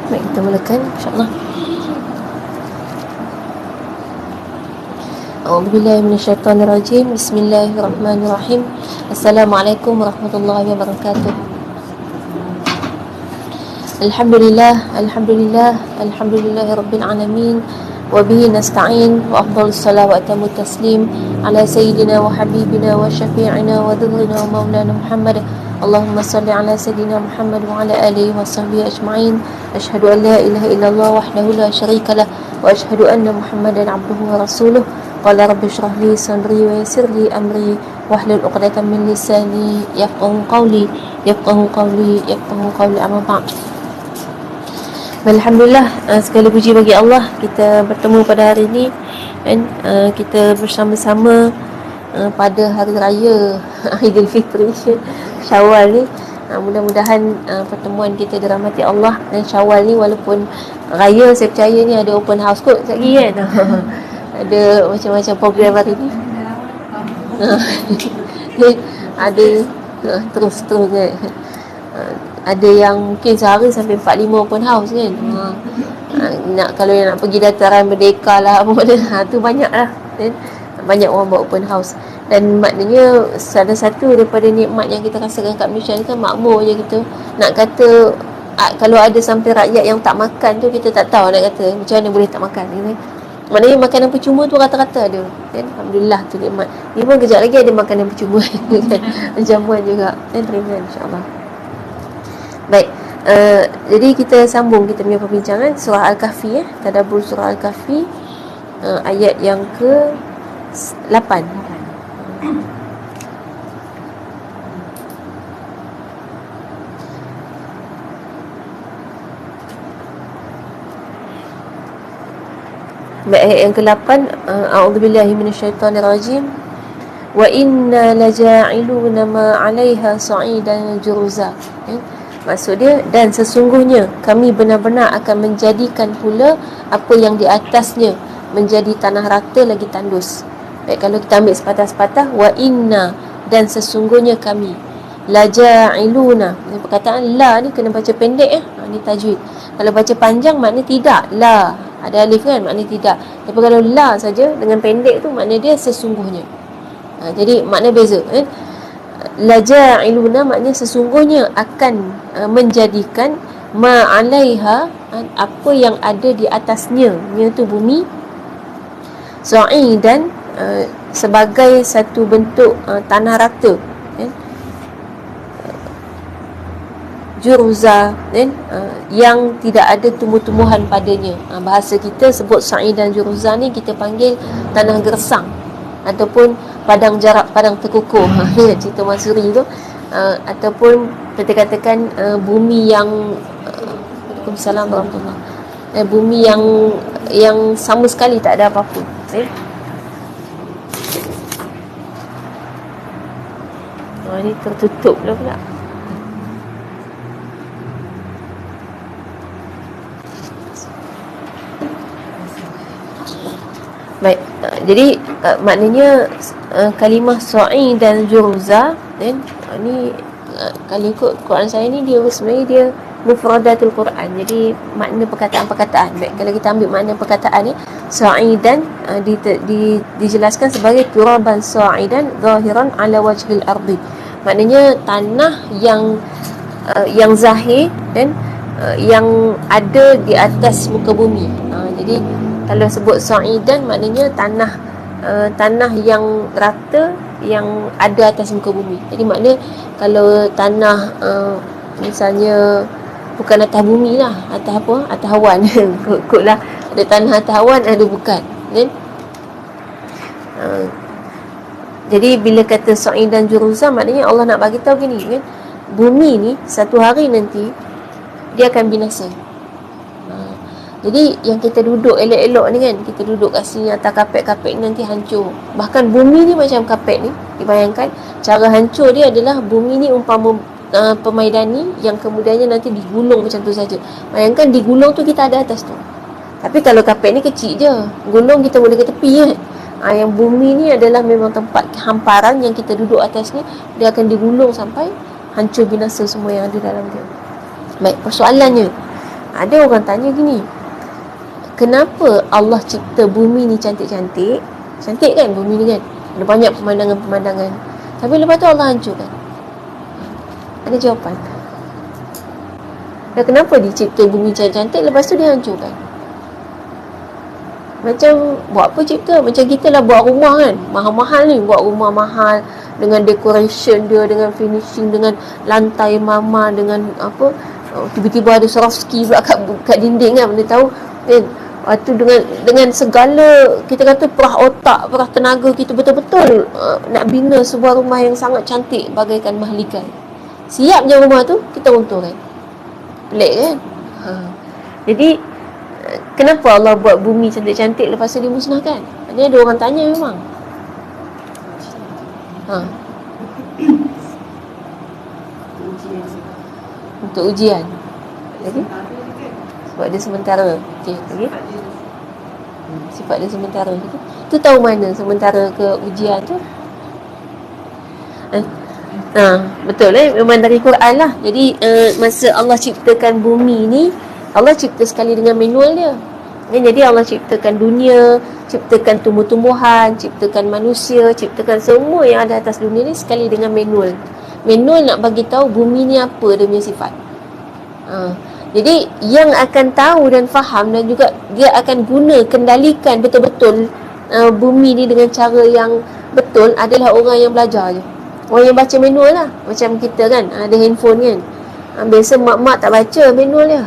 Baik, kita mulakan insya-Allah. A'udzubillahi minasyaitonirrajim. Bismillahirrahmanirrahim. Assalamualaikum warahmatullahi wabarakatuh. Alhamdulillahirabbil alamin. Wa bihi nasta'in wa afdhalus salawat wa atamut taslim ala sayyidina wa habibina wa syafi'ina wa dhurrina wa maulana Muhammad. Allahumma salli ala sayyidina Muhammad wa ala alihi wa sahbihi ajma'in. Asyhadu an la ilaha illallah wahdahu la syarika lah wa asyhadu anna Muhammadan abduhu wa rasuluh. Qala rabbi shrah li sadri wa yassir li amri wahlul 'uqdatam min lisani yafqahu qawli amma ba'd. Alhamdulillah, segala puji bagi Allah, kita bertemu pada hari ini dan kita bersama-sama pada hari raya Aidilfitri Syawal ni. Mudah-mudahan pertemuan kita dirahmati Allah. Dan Syawal ni walaupun raya, saya percaya ni ada open house kot sekejap lagi kan. Ada macam-macam program hari ni. Ada terus kan. Ada yang mungkin sehari sampai 4-5 open house kan. Kalau nak pergi dataran Merdeka lah apa mana, tu banyak lah kan? Banyak orang buat open house. Dan maknanya salah satu daripada nikmat yang kita rasakan kat Malaysia ni kan, makmur je kita. Nak kata kalau ada sampai rakyat yang tak makan tu, kita tak tahu nak kata macam mana boleh tak makan kan? Maknanya makanan percuma tu rata-rata ada kan? Alhamdulillah, tu nikmat. Ni pun kejap lagi ada makanan percuma kan? Jamuan juga kan? Terima insya-Allah. Baik, jadi kita sambung kita punya perbincangan surah Al-Kahfi, tadabbur surah Al-Kahfi, ayat yang ke-8. Baik, ayat yang ke-8, a'udzubillahi minasyaitonirrajim. Wa inna laja'iluna ma 'alaiha sa'idan juruza. Maksud dia, dan sesungguhnya kami benar-benar akan menjadikan pula apa yang di atasnya menjadi tanah rata lagi tandus. Baik, kalau kita ambil sepatah-sepatah, wa inna, dan sesungguhnya kami, laja'iluna. Perkataan la ni kena baca pendek ni tajwid. Kalau baca panjang makna tidak, la ada alif kan, makna tidak. Tapi kalau la saja dengan pendek tu makna dia sesungguhnya. Jadi makna beza kan. Laja'iluna maknanya sesungguhnya akan menjadikan ma'alaiha, apa yang ada di atasnya, iaitu bumi, sa'idan, sebagai satu bentuk tanah rata kan? Juruza kan? Yang tidak ada tumbuh-tumbuhan padanya. Bahasa kita sebut sa'idan juruza ni kita panggil tanah gersang ataupun padang jarak, padang terkukuh. Cerita Mansuri tu. Ataupun kita katakan bumi yang Waalaikumsalam warahmatullahi, bumi yang sama sekali tak ada apa-apa. Ini tertutup pula. Baik, jadi maknanya kalimah sa'i dan juruza kan, ni kalau ikut Quran saya ni dia sebenarnya dia mufradatul Quran. Jadi makna perkataan-perkataan. Baik, kalau kita ambil makna perkataan ni, sa'idan dijelaskan sebagai turaban sa'idan zahiran ala wajhil ardi. Maknanya tanah yang zahir dan yang ada di atas muka bumi. Jadi kalau sebut sa'idan maknanya tanah yang rata yang ada atas muka bumi. Jadi makna kalau tanah misalnya bukan atas bumi lah, atas apa? Atas awan. Kutlah ada tanah atas awan, ada bukan kan? Jadi bila kata sa'idan juruza maknanya Allah nak bagi tahu gini kan, bumi ni satu hari nanti dia akan binasa. Jadi yang kita duduk elok-elok ni kan, kita duduk kat sini atas kapet-kapet ni nanti hancur. Bahkan bumi ni macam kapet ni, dibayangkan cara hancur dia adalah bumi ni umpama pemaidani yang kemudiannya nanti digulung macam tu saja. Bayangkan digulung tu kita ada atas tu. Tapi kalau kapet ni kecil je, gulung kita boleh ke tepi kan. Yang bumi ni adalah memang tempat hamparan yang kita duduk atas ni, dia akan digulung sampai hancur binasa semua yang ada dalam dia. Baik, persoalannya Ada orang tanya gini, kenapa Allah cipta bumi ni cantik-cantik? Cantik kan bumi ni kan? Ada banyak pemandangan-pemandangan. Tapi lepas tu Allah hancurkan. Ada jawapan. Dan kenapa dicipta bumi cantik-cantik, lepas tu dia hancurkan? Macam buat apa cipta? Macam kita lah buat rumah kan, mahal-mahal ni, buat rumah mahal dengan decoration dia, dengan finishing, dengan lantai mama, dengan apa, tiba-tiba ada Swarovski pula kat dinding kan, mana tahu kan. Lepas tu dengan segala, kita kata perah otak, perah tenaga kita betul-betul nak bina sebuah rumah yang sangat cantik bagaikan mahligai. Siap je rumah tu, kita runtuhkan. Pelik kan? Jadi kenapa Allah buat bumi cantik-cantik lepas tu dimusnahkan? Ini ada orang tanya memang. Untuk ujian. Lagi? Sebab dia sementara. Okey, lagi? Sifat dia sementara. Tu tahu mana sementara ke ujian tu? Betul memang dari Quran lah. Jadi masa Allah ciptakan bumi ni, Allah cipta sekali dengan manual dia. Jadi Allah ciptakan dunia, ciptakan tumbuh-tumbuhan, ciptakan manusia, ciptakan semua yang ada atas dunia ni sekali dengan manual. Manual nak bagi tahu bumi ni apa dia punya sifat. Jadi yang akan tahu dan faham dan juga dia akan guna, kendalikan betul-betul bumi ni dengan cara yang betul adalah orang yang belajar je. Orang yang baca manual lah. Macam kita kan, ada handphone kan. Biasa mak-mak tak baca manual dia.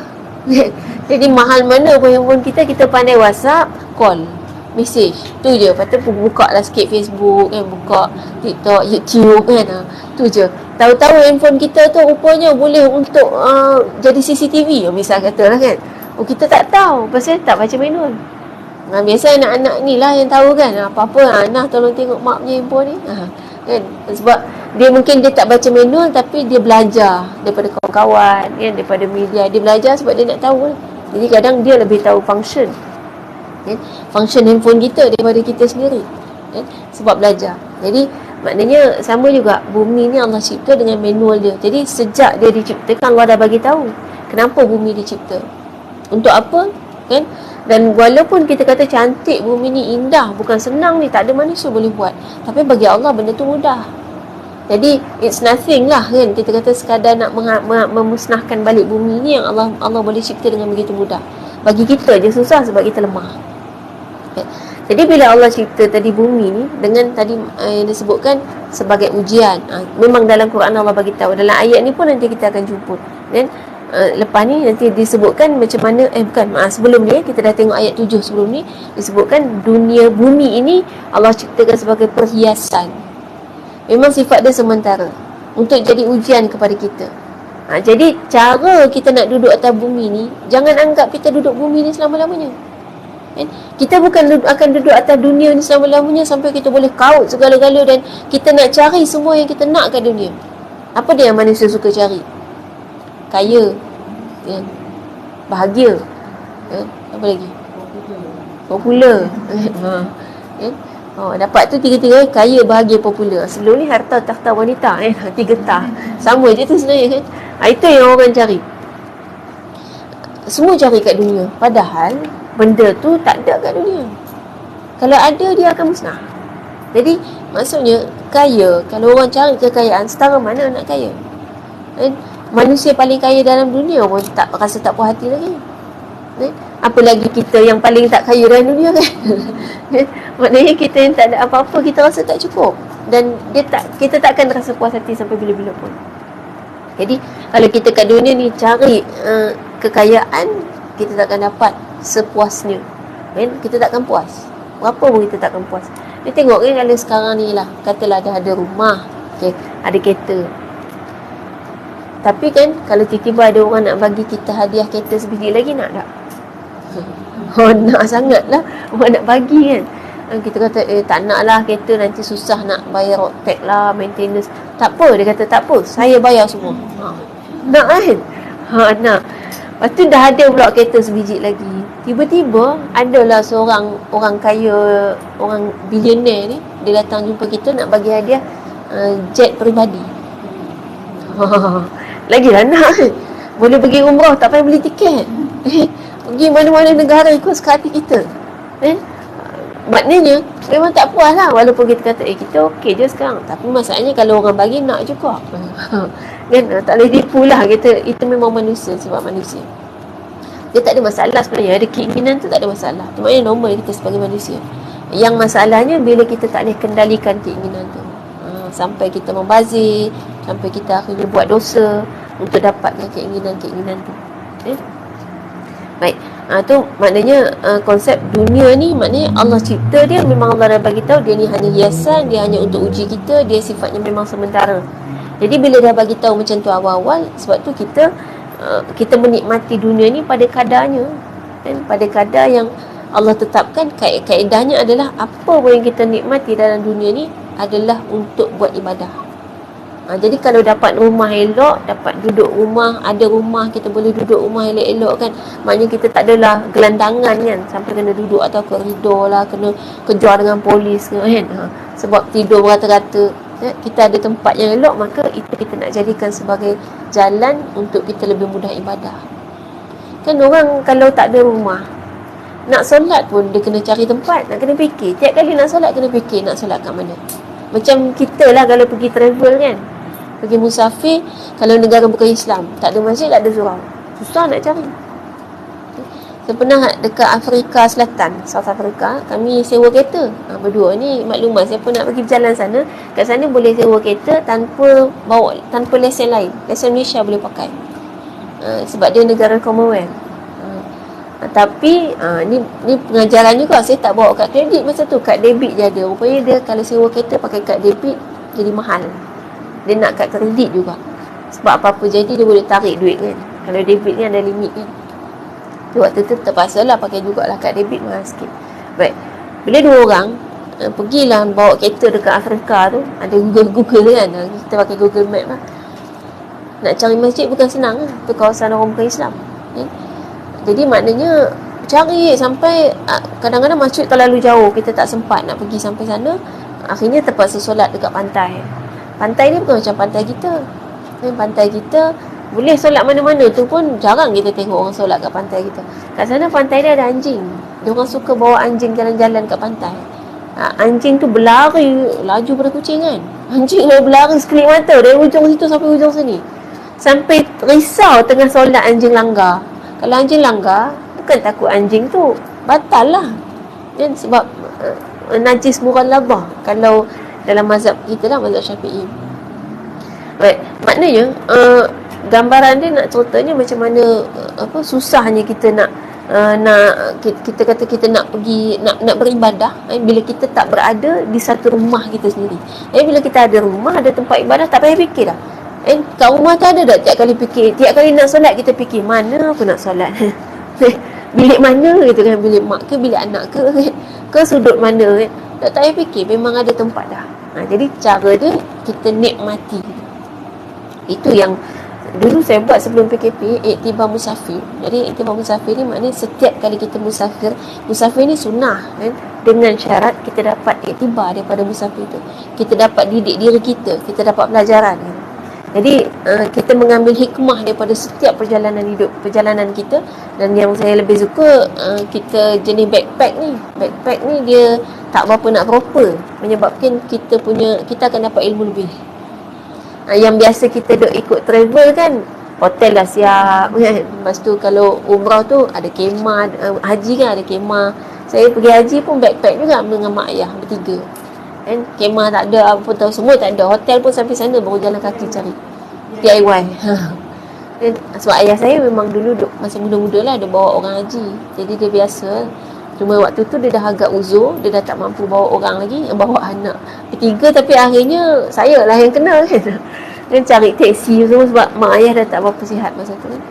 Jadi mahal mana pun handphone kita pandai WhatsApp, call, message. Tu je. Lepas tu buka lah sikit Facebook kan, buka TikTok, YouTube kan. Tu je. Tahu-tahu handphone kita tu rupanya boleh untuk jadi CCTV, misal kata lah kan. Kita tak tahu pasal tak baca manual. Biasa anak-anak ni lah yang tahu kan. Apa-apa, Nah tolong tengok mak punya handphone ni. Kan? Sebab dia tak baca manual, tapi dia belajar daripada kawan-kawan kan, daripada media. Dia belajar sebab dia nak tahu. Jadi kadang dia lebih tahu function kan? Function handphone kita daripada kita sendiri kan? Sebab belajar. Jadi maknanya sama juga, bumi ni Allah cipta dengan manual dia. Jadi sejak dia diciptakan, Allah dah bagi tahu kenapa bumi dicipta, untuk apa kan. Dan walaupun kita kata cantik bumi ni, indah, bukan senang ni, tak ada manusia boleh buat, tapi bagi Allah benda tu mudah. Jadi it's nothing lah kan, kita kata sekadar nak memusnahkan balik bumi ni, yang Allah boleh cipta dengan begitu mudah. Bagi kita je susah sebab kita lemah. Jadi bila Allah cipta tadi bumi ni dengan tadi yang disebutkan sebagai ujian, memang dalam Quran Allah bagi tahu, dalam ayat ni pun nanti kita akan jumpa. Dan lepas ni nanti disebutkan macam mana sebelum ni kita dah tengok ayat 7 sebelum ni, disebutkan dunia bumi ini Allah ciptakan sebagai perhiasan. Memang sifat dia sementara untuk jadi ujian kepada kita. Jadi cara kita nak duduk atas bumi ni, jangan anggap kita duduk bumi ni selama-lamanya. Kita bukan akan duduk atas dunia ni selama-lamanya sampai kita boleh kaut segala-gala dan kita nak cari semua yang kita nak kat dunia. Apa dia yang manusia suka cari? Kaya, kan? Bahagia, kan? Apa lagi? Popular. Kan? Dapat tu tiga-tiga, kaya, bahagia, popular. Sebelum ni harta, takhta, wanita, tiga tah. Sama je tu sebenarnya kan. Itu yang orang cari. Semua cari kat dunia. Padahal benda tu tak ada kat dunia. Kalau ada, dia akan musnah. Jadi maksudnya kaya, kalau orang cari kekayaan, setara mana nak kaya? Manusia paling kaya dalam dunia pun tak rasa tak puas hati lagi. Apalagi kita yang paling tak kaya dalam dunia kan. Maknanya kita yang tak ada apa-apa, kita rasa tak cukup. Dan kita tak akan rasa puas hati sampai bila-bila pun. Jadi kalau kita kat dunia ni cari kekayaan, kita tak akan dapat sepuasnya. Kita tak akan puas. Berapa pun kita tak akan puas. Dia tengok kan, kalau sekarang ni lah, katalah dah ada rumah, ada kereta. Tapi kan kalau tiba-tiba ada orang nak bagi kita hadiah kereta sebiji lagi, nak tak? Nak sangat lah orang nak bagi kan. Kita kata tak nak lah kereta, nanti susah nak bayar road tax lah, maintenance. Tak apa, dia kata tak apa, saya bayar semua. Nak kan? Nak. Lepas tu dah ada pula kereta sebiji lagi. Tiba-tiba adalah seorang orang kaya, orang bilioner ni, dia datang jumpa kita nak bagi hadiah jet peribadi. Lagilah nak kan. Boleh pergi umrah, tak payah beli tiket. Pergi mana-mana negara ikut suka hati kita. Maknanya memang tak puas lah, walaupun kita kata kita okey je sekarang, tapi masalahnya kalau orang bagi nak juga. Kan, tak boleh tipu lah kita. Itu memang manusia, sebab manusia dia tak ada masalah sebenarnya. Ada keinginan tu tak ada masalah. Itu maknanya normal kita sebagai manusia. Yang masalahnya bila kita tak boleh kendalikan keinginan tu, sampai kita membazir, sampai kita akhirnya buat dosa untuk dapatkan keinginan-keinginan tu. Baik, tu maknanya konsep dunia ni, maknanya Allah cipta dia, memang Allah dah bagi tahu dia ni hanya hiasan, dia hanya untuk uji kita, dia sifatnya memang sementara. Jadi bila dah bagi tahu macam tu awal-awal, sebab tu kita menikmati dunia ni pada kadarnya, kan? Pada kadar yang Allah tetapkan. Kaedahnya adalah apa pun yang kita nikmati dalam dunia ni adalah untuk buat ibadah. Jadi kalau dapat rumah elok, dapat duduk rumah, ada rumah, kita boleh duduk rumah elok-elok kan, maknanya kita tak adalah gelandangan kan, sampai kena duduk atau koridor lah, kena kejar dengan polis kan, sebab tidur rata-rata. Kita ada tempat yang elok, maka itu kita nak jadikan sebagai jalan untuk kita lebih mudah ibadah. Kan orang kalau tak ada rumah, nak solat pun dia kena cari tempat, nak kena fikir. Tiap kali nak solat kena fikir nak solat kat mana. Macam kita lah kalau pergi travel kan, pergi musafir, kalau negara bukan Islam, tak ada masjid, tak ada surau, susah nak cari. Saya pernah dekat Afrika Selatan, South Africa, kami sewa kereta berdua. Ni maklumat, siapa nak pergi berjalan sana, kat sana boleh sewa kereta tanpa lesen lain. Lesen Malaysia boleh pakai, sebab dia negara Commonwealth. Tapi ni pengajaran juga. Saya tak bawa kad kredit masa tu, kad debit je ada. Rupanya dia kalau sewa kereta pakai kad debit jadi mahal. Dia nak kad kredit juga, sebab apa-apa jadi dia boleh tarik duit kan. Kalau debit ni ada limit kan. Waktu tu terpaksa lah pakai jugalah kad debit, mahal sikit. Baik, bila dua orang pergilah bawa kereta dekat Afrika tu, ada Google kan, kita pakai Google Map lah. Nak cari masjid bukan senang lah, tu kawasan orang bukan Islam kan? Jadi maknanya cari sampai kadang-kadang masjid terlalu jauh, kita tak sempat nak pergi sampai sana. Akhirnya terpaksa solat dekat pantai. Pantai ni bukan macam pantai kita. Pantai kita boleh solat mana-mana, tu pun jarang kita tengok orang solat kat pantai kita. Kat sana pantai dia ada anjing. Dia orang suka bawa anjing jalan-jalan kat pantai. Anjing tu berlari laju pada kucing kan. Anjing dia berlari sekelip mata dari hujung situ sampai hujung sini. Sampai risau tengah solat anjing langgar. Kalau anjing langgar, bukan takut anjing tu batal lah kan, sebab najis mughalladhah kalau dalam mazhab kita lah, mazhab Syafi'i. Baik, maknanya gambaran dia nak ceritanya macam mana susahnya kita nak kita kata kita nak pergi nak beribadah bila kita tak berada di satu rumah kita sendiri. Bila kita ada rumah, ada tempat ibadah, tak payah fikir dah. Kat rumah tu ada tak tiap kali fikir, tiap kali nak solat kita fikir mana aku nak solat. Bilik mana gitu kan, bilik mak ke bilik anak ke sudut mana kan. Tak payah fikir, memang ada tempat dah. Jadi cara dia kita nikmati. Itu yang dulu saya buat sebelum PKP, iktibar musafir. Jadi iktibar musafir ni maknanya setiap kali kita musafir ni sunnah kan, dengan syarat kita dapat iktibar daripada musafir tu. Kita dapat didik diri kita dapat pelajaran kan. Jadi kita mengambil hikmah daripada setiap perjalanan hidup, perjalanan kita. Dan yang saya lebih suka, kita jenis backpack ni dia tak berapa nak proper, menyebabkan kita akan dapat ilmu lebih. Yang biasa kita duk ikut travel kan, hotel dah siap kan. Lepas tu kalau umrah tu ada kemah, haji kan ada kemah. Saya pergi haji pun backpack juga dengan mak ayah bertiga kan. Kemah tak ada, apa pun tahu semua tak ada. Hotel pun sampai sana baru jalan kaki cari DIY. Sebab ayah saya memang dulu masa muda-muda lah dia bawa orang haji, jadi dia biasa. Cuma waktu tu dia dah agak uzur, dia dah tak mampu bawa orang lagi, bawa anak bertiga. Tapi akhirnya saya lah yang kena kan. Dia cari teksi semua sebab mak ayah dah tak berapa sihat masa tu kan.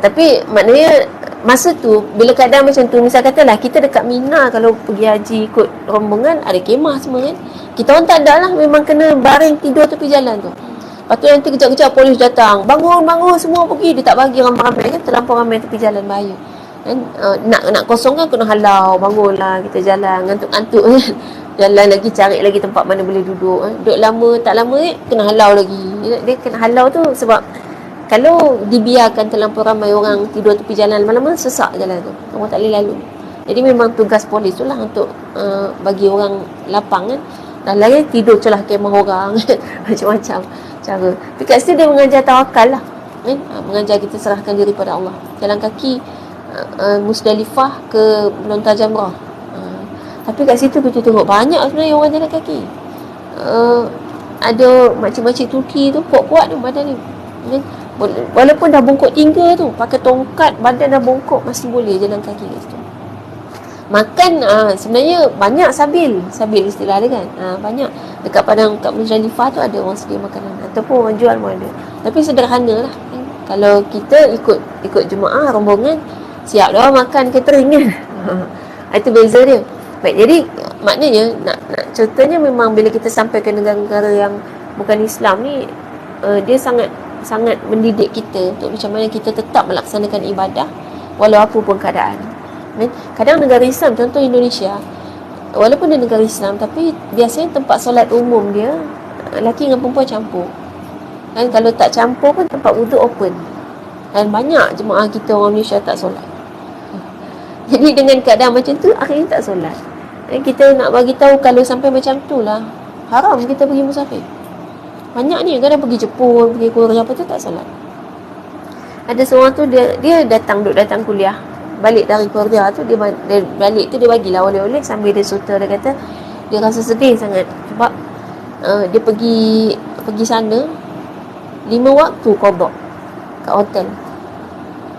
Tapi maknanya masa tu bila keadaan macam tu, misal katalah kita dekat Mina, kalau pergi haji ikut rombongan ada kemah semua kan, kita orang tak ada lah, memang kena baring tidur tepi jalan tu. Lepas tu nanti kejap-kejap polis datang, bangun semua pergi. Dia tak bagi ramai-ramai kan, terlampau ramai tepi jalan bahaya kan. Nak kosongkan kena halau, bangunlah kita jalan, ngantuk-ngantuk kan, jalan lagi cari lagi tempat mana boleh duduk kan. Duduk lama tak lama kena halau lagi. Dia kena halau tu sebab Kalau dibiarkan terlampau ramai orang tidur tepi jalan, malam-malam sesak jalan tu, orang tak boleh lalu. Jadi memang tugas polis tu lah untuk bagi orang lapang kan. Dan lagi tidur celah kemah orang macam-macam cara. Tapi kat situ dia mengajar tawakal lah kan? Mengajar kita serahkan diri pada Allah. Jalan kaki Musdalifah ke Melontar Jamrah. Tapi kat situ kita tengok banyak sebenarnya orang jalan kaki. Ada makcik-makcik Turki tu kuat-kuat tu badan ni kan? Walaupun dah bongkok 3 tu, pakai tongkat, badan dah bongkok, masih boleh jalan kaki kat situ. Makan sebenarnya banyak sabil istilah dia kan. Banyak dekat padang kat Musdalifah tu ada orang sedia makanan ataupun orang jual pun ada. Tapi sederhana lah kan? Kalau kita ikut jemaah rombongan, siap dah makan catering kan. Itu beza dia. Baik, jadi maknanya nak contohnya memang bila kita sampai ke negara-negara yang bukan Islam ni, dia sangat mendidik kita untuk macam mana kita tetap melaksanakan ibadah walau apa pun keadaan. Kadang negara Islam, contoh Indonesia, walaupun dia negara Islam, tapi biasanya tempat solat umum dia lelaki dengan perempuan campur kan. Kalau tak campur pun tempat wuduk open, dan banyak jemaah kita orang Malaysia tak solat. Jadi dengan keadaan macam tu, akhirnya tak solat. Dan kita nak bagi tahu kalau sampai macam tu lah, haram kita pergi musafir. Banyak ni kadang pergi Jepun, pergi Korea apa tu tak solat. Ada seorang tu dia datang kuliah, balik dari Korea tu, dia balik tu dia bagilah oleh-oleh sambil dia suta. Dia kata dia rasa sedih sangat sebab dia pergi sana 5 waktu qada kat hotel.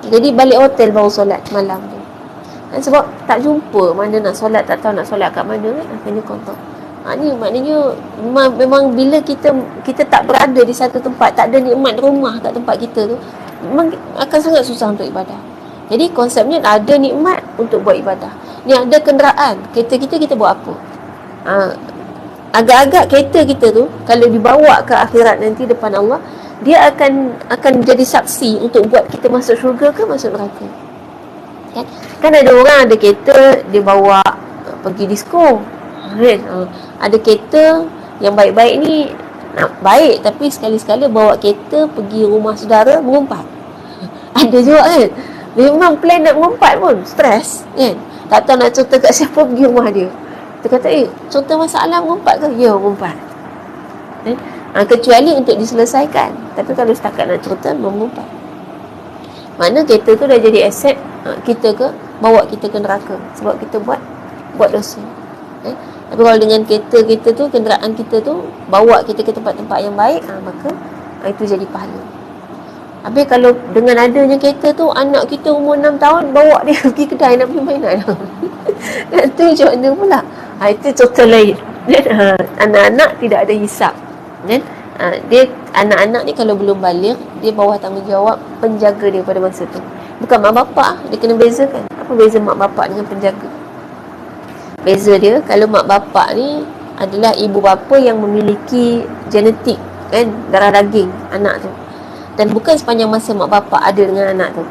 Jadi balik hotel baru solat malam tu. Sebab tak jumpa mana nak solat, tak tahu nak solat kat mana kan, akhirnya qada. Ni maknanya memang bila kita tak berada di satu tempat, tak ada nikmat rumah kat tempat kita tu, memang akan sangat susah untuk ibadah. Jadi konsepnya ada nikmat untuk buat ibadah. Ni ada kenderaan, kereta kita buat apa? Agak-agak kereta kita tu kalau dibawa ke akhirat nanti depan Allah, dia akan jadi saksi untuk buat kita masuk syurga ke masuk neraka. Kan ada orang ada kereta dia bawa pergi disko. Ada kereta yang baik-baik ni nak baik, tapi sekali-sekala bawa kereta pergi rumah saudara mengumpat. Ada juga kan, memang plan nak mengumpat pun stres kan, tak tahu nak cerita kat siapa, pergi rumah dia. Dia kata contoh masalah mengumpat ke? Ya, mengumpat. Kecuali untuk diselesaikan. Tapi kalau setakat nak cerita, mengumpat. Mana kereta tu dah jadi aset kita ke, bawa kita ke neraka sebab kita buat dosa. Tapi kalau dengan kereta tu, kenderaan kita tu bawa kita ke tempat-tempat yang baik, maka itu jadi pahala. Habis kalau dengan adanya kereta tu, anak kita umur 6 tahun bawa dia pergi kedai nak beli mainan. Itu macam mana pula? Itu contoh lain. Anak-anak tidak ada hisap kan? Dia anak-anak ni kalau belum balik, dia bawah tanggungjawab penjaga dia pada masa tu. Bukan mak bapak, dia kena bezakan. Apa beza mak bapak dengan penjaga? Beza dia, kalau mak bapak ni adalah ibu bapa yang memiliki genetik kan, darah daging anak tu, dan bukan sepanjang masa mak bapak ada dengan anak tu.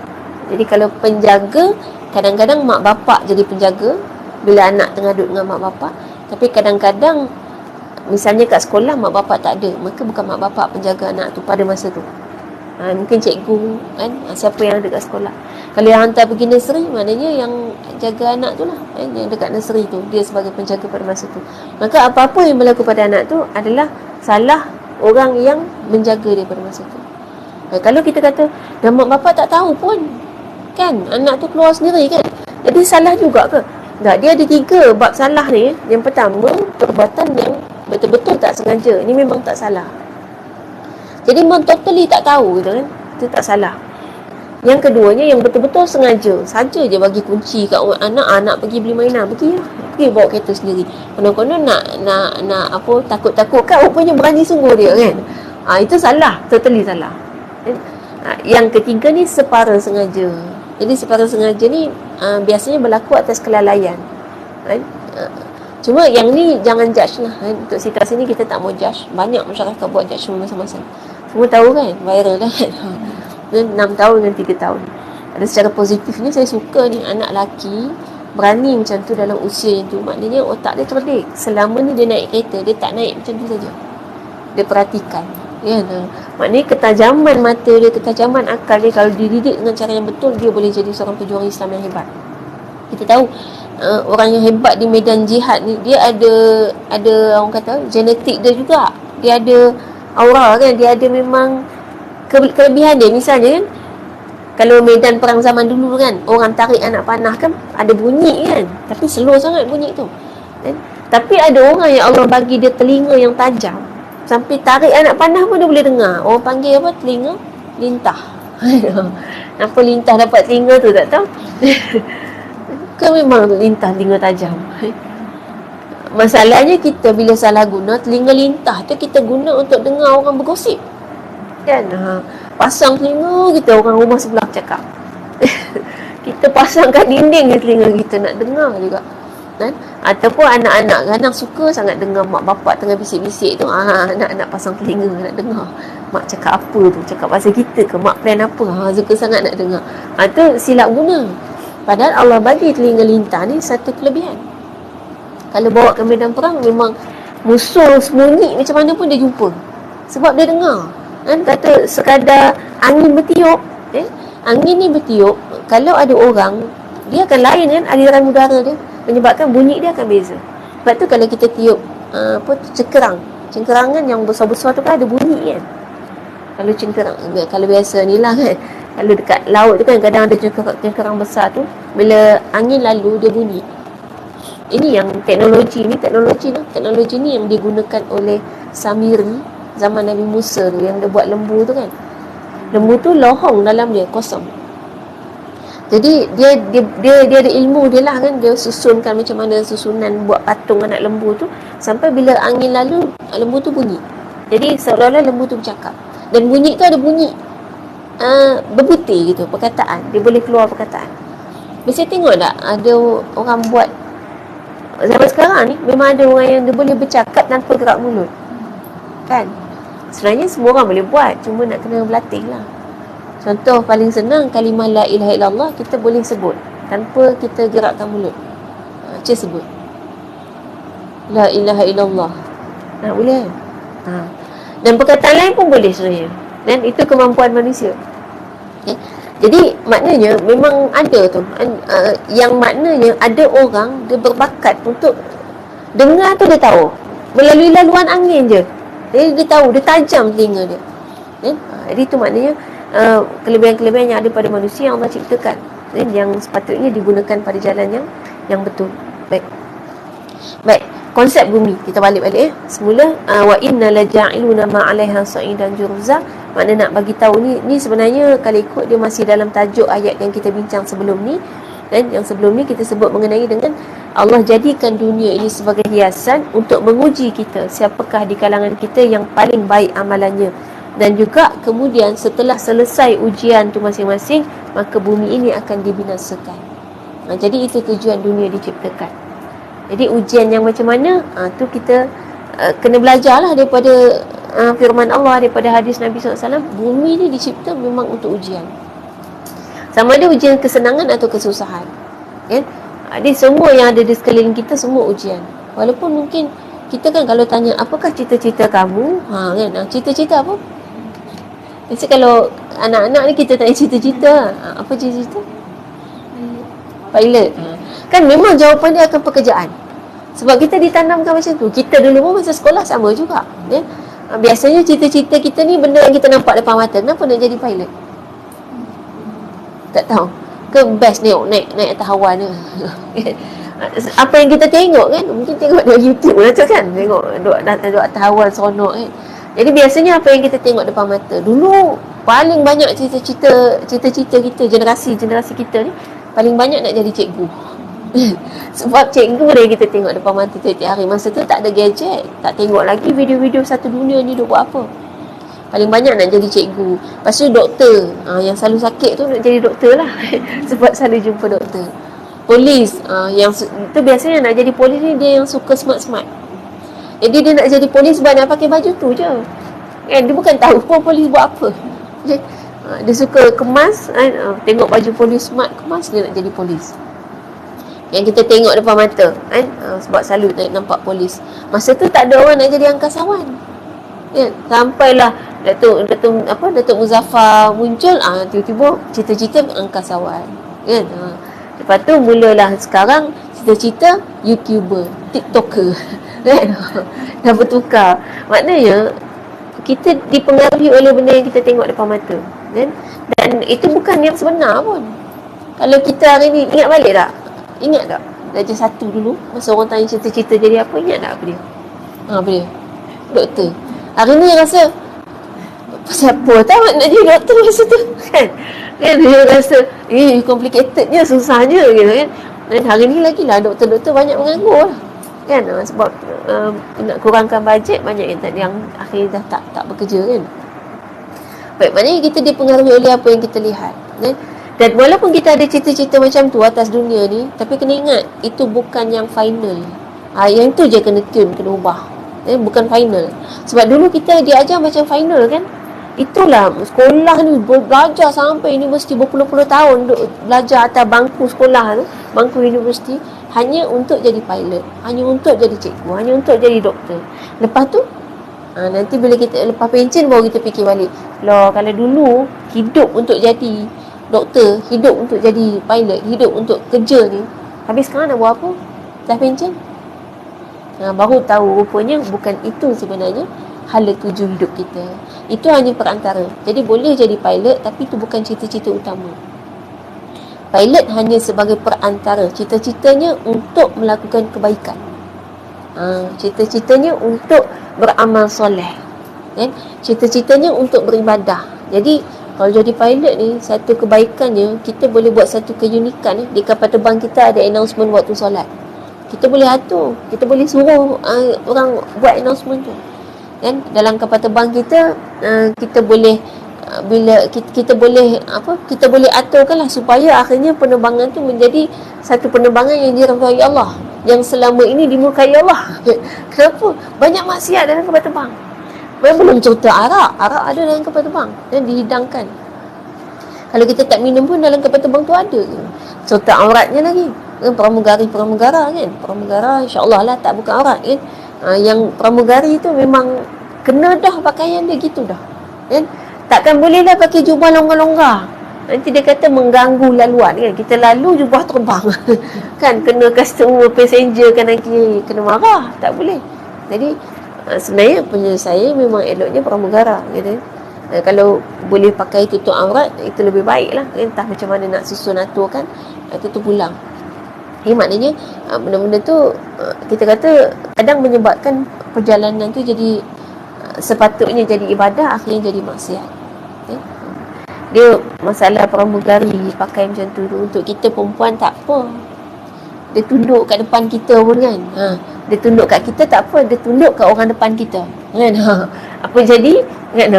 Jadi kalau penjaga, kadang-kadang mak bapak jadi penjaga bila anak tengah duduk dengan mak bapak. Tapi kadang-kadang misalnya kat sekolah mak bapak tak ada, maka bukan mak bapak penjaga anak tu pada masa tu. Mungkin cikgu kan, siapa yang ada kat sekolah. Kalau yang hantar pergi nursery, maknanya yang jaga anak tu lah kan, yang dekat nursery tu, dia sebagai penjaga pada masa tu. Maka apa-apa yang berlaku pada anak tu adalah salah orang yang menjaga dia pada masa tu. Kalau kita kata dan mak bapak tak tahu pun kan, anak tu keluar sendiri kan, jadi salah juga ke? Tak, dia ada 3 bab salah ni. Yang pertama, perbuatan yang betul-betul tak sengaja, ini memang tak salah. Jadi memang totally tak tahu gitu kan, itu tak salah. Yang keduanya, yang betul-betul sengaja, saja je bagi kunci kat anak pergi beli mainan, pergi bawa kereta sendiri. Konon-konon nak apa, takut-takut kan, rupanya berani sungguh dia kan. Itu salah, totally salah. Yang ketiga ni separa sengaja. Jadi separa sengaja ni biasanya berlaku atas kelalaian kan? Cuma yang ni jangan judge lah kan? Untuk situasi ni kita tak mau judge. Banyak masyarakat buat judgement masa-masa. Semua tahu kan, viral dah kan. 6 tahun dan 3 tahun. Ada secara positifnya, saya suka ni anak lelaki berani macam tu dalam usia yang tu. Maknanya otak dia cerdik. Selama ni dia naik kereta, dia tak naik macam tu saja. Dia perhatikan Kan? Maknanya ketajaman mata dia, ketajaman akal dia, kalau dididik dengan cara yang betul, dia boleh jadi seorang pejuang Islam yang hebat. Kita tahu orang yang hebat di medan jihad ni, dia ada orang kata genetik dia juga, dia ada aura kan, dia ada memang kelebihan dia. Misalnya kan, kalau medan perang zaman dulu kan, orang tarik anak panah kan ada bunyi kan, tapi slow sangat bunyi tu kan? Tapi ada orang yang Allah bagi dia telinga yang tajam, sampai tarik anak panah pun dia boleh dengar. Orang panggil apa? Telinga lintah. Apa lintah dapat telinga tu tak tahu. Kan memang lintah, telinga tajam. Masalahnya kita bila salah guna telinga lintah tu, kita guna untuk dengar orang bergosip kan. Pasang telinga kita orang rumah sebelah cakap. Kita pasang kat dinding telinga kita nak dengar juga kan? Ataupun anak-anak kadang suka sangat dengar mak bapak tengah bisik-bisik tu, anak-anak pasang telinga nak dengar mak cakap apa tu, cakap pasal kita ke, mak plan apa, suka sangat nak dengar. Tu silap guna. Padahal Allah bagi telinga lintah ni satu kelebihan. Kalau bawa ke medan perang, memang musuh sembunyi macam mana pun dia jumpa, sebab dia dengar kan. Kata sekadar angin bertiup, angin ni bertiup, kalau ada orang, dia akan lain kan aliran udara dia, menyebabkan bunyi dia akan beza. Sebab tu kalau kita tiup cengkerangan yang besar-besar tu kan ada bunyi kan. Kalau cengkerang, kalau biasa ni lah kan, kalau dekat laut tu kan kadang ada cengkerang besar tu, bila angin lalu dia bunyi. Ini yang teknologi ni yang digunakan oleh Samiri zaman Nabi Musa tu, yang dia buat lembu tu kan. Lembu tu lohong dalam dia, kosong. Jadi dia ada ilmu dia lah kan, dia susunkan macam mana susunan buat patung anak lembu tu, sampai bila angin lalu lembu tu bunyi. Jadi seolah-olah lembu tu bercakap, dan bunyi tu ada bunyi berbutir gitu, perkataan, dia boleh keluar perkataan. Biasa tengok tak ada orang buat zaman sekarang ni, memang ada orang yang dia boleh bercakap tanpa gerak mulut kan. Sebenarnya semua orang boleh buat, cuma nak kena berlatih lah. Contoh paling senang, kalimah la ilaha illallah kita boleh sebut tanpa kita gerakkan mulut. Cik sebut la ilaha illallah, boleh. Dan perkataan lain pun boleh sebenarnya, dan itu kemampuan manusia. Jadi maknanya memang ada tu, yang maknanya ada orang dia berbakat untuk dengar tu, dia tahu melalui laluan angin je, dia tahu, dia tajam telinga dia. Jadi itu maknanya kelebihan-kelebihan yang ada pada manusia yang Allah ciptakan, yang sepatutnya digunakan pada jalan yang betul. Baik, konsep bumi kita balik semula. Wa inna laja'iluna ma 'alaiha sa'idan jurza. Makna nak bagi tahu ni sebenarnya kalau ikut dia masih dalam tajuk ayat yang kita bincang sebelum ni. Dan yang sebelum ni kita sebut mengenai dengan Allah jadikan dunia ini sebagai hiasan untuk menguji kita, siapakah di kalangan kita yang paling baik amalannya. Dan juga kemudian setelah selesai ujian tu masing-masing, maka bumi ini akan dibinasakan. Jadi itu tujuan dunia diciptakan. Jadi ujian yang macam mana, tu kita kena belajarlah daripada firman Allah, daripada hadis Nabi SAW. Bumi ni dicipta memang untuk ujian, sama ada ujian kesenangan atau kesusahan kan. Jadi semua yang ada di sekeliling kita semua ujian. Walaupun mungkin kita kan kalau tanya apakah cita-cita kamu, kan, cita-cita apa? Biasa kalau anak-anak ni kita tanya cita-cita, apa cita-cita? Pilot. Kan memang jawapan dia akan pekerjaan. Sebab kita ditanamkan macam tu. Kita dulu pun masa sekolah sama juga, ya? Biasanya cita-cita kita ni benda yang kita nampak depan mata. Kenapa nak jadi pilot? Tak tahu. Ke best naik atas hawan ni. Apa yang kita tengok kan, mungkin tengok di YouTube lah tu kan, tengok duk atas hawan seronok kan. Jadi biasanya apa yang kita tengok depan mata. Dulu paling banyak cita-cita kita, generasi kita ni paling banyak nak jadi cikgu. Sebab cikgu dia kita tengok depan mata tiap-tiap hari. Masa tu tak ada gadget, tak tengok lagi video-video satu dunia ni duk buat apa. Paling banyak nak jadi cikgu. Lepas tu doktor, yang selalu sakit tu nak jadi doktor lah. Sebab selalu jumpa doktor. Polis, yang tu biasanya nak jadi polis ni dia yang suka smart-smart. Jadi dia nak jadi polis sebab nak pakai baju tu je kan. Dia bukan tahu pun polis buat apa. Dia suka kemas kan? Tengok baju polis smart, kemas, dia nak jadi polis. Yang kita tengok depan mata kan? Sebab selalu nampak polis. Masa tu tak ada orang nak jadi angkasawan kan? Sampailah Datuk Muzaffar muncul, tiba-tiba cita-cita angkasawan, kan. Lepas tu mulalah sekarang cita-cita YouTuber, TikToker, kan. Dah bertukar. Maknanya kita dipengaruhi oleh benda yang kita tengok depan mata, kan. Dan itu bukan yang sebenar pun. Kalau kita hari ni ingat balik tak? Ingat tak? Darjah 1 dulu, masa orang tanya cita-cita jadi apa, ingat tak apa dia? Apa dia? Doktor. Hari ni rasa siapa tahu nak jadi doktor masa tu, kan. Kan dia rasa complicatednya, susahnya gitu, kan. Dan hari ni lagi lah doktor-doktor banyak menganggur lah, kan. Sebab nak kurangkan bajet, banyak yang akhirnya dah tak bekerja, kan. Baik, maknanya kita dipengaruhi oleh apa yang kita lihat, kan. Dan walaupun kita ada cita-cita macam tu atas dunia ni, tapi kena ingat itu bukan yang final. Yang tu je kena tune, kena ubah, bukan final. Sebab dulu kita diajar macam final, kan. Itulah sekolah ni belajar sampai universiti berpuluh-puluh tahun belajar atas bangku sekolah tu, bangku universiti, hanya untuk jadi pilot, hanya untuk jadi cikgu, hanya untuk jadi doktor. Lepas tu nanti bila kita lepas pencen baru kita fikir balik, loh, kalau dulu hidup untuk jadi doktor, hidup untuk jadi pilot, hidup untuk kerja ni, habis sekarang nak buat apa? Dah pencen. Baru tahu rupanya bukan itu sebenarnya hala tuju hidup kita. Itu hanya perantara. Jadi boleh jadi pilot, tapi itu bukan cita-cita utama. Pilot hanya sebagai perantara. Cita-citanya untuk melakukan kebaikan. Cita-citanya untuk beramal soleh, kan? Cita-citanya untuk beribadah. Jadi kalau jadi pilot ni, satu kebaikannya, kita boleh buat satu keunikan. Di kapal terbang kita ada announcement waktu solat. Kita boleh atur, kita boleh suruh orang buat announcement tu, kan. Dalam kapal terbang kita, kita boleh bila kita boleh kita boleh aturkanlah supaya akhirnya penerbangan tu menjadi satu penerbangan yang dirahmati Allah, yang selama ini dimurkai Allah. Kenapa? Banyak maksiat dalam kapal terbang. Belum cerita arak ada dalam kapal terbang dan dihidangkan. Kalau kita tak minum pun dalam kapal terbang tu ada. Cerita auratnya lagi, pramugara, kan. Pramugara insya-Allah lah tak buka aurat, kan. Yang pramugari tu memang kena dah pakaian dia gitu dah, kan. Takkan bolehlah pakai jubah longgar-longgar. Nanti dia kata mengganggu laluan, kan. Kita lalu jubah terbang kan, kena customer, passenger kanan kiri kena marah, tak boleh. Jadi sebenarnya penyelesaian memang eloknya pramugara, gitu. Kalau boleh pakai tutup aurat, itu lebih baik lah, kan. Entah macam mana nak susun aturkan, tutup pulang. Maknanya benda-benda tu kita kata kadang menyebabkan perjalanan tu jadi sepatutnya jadi ibadah, akhirnya jadi maksiat, okay? Dia masalah pramugari pakai macam tu untuk kita perempuan tak apa. Dia tunduk kat depan kita pun, kan. Dia tunduk kat kita tak apa, dia tunduk kat orang depan kita, kan. Apa jadi, kan.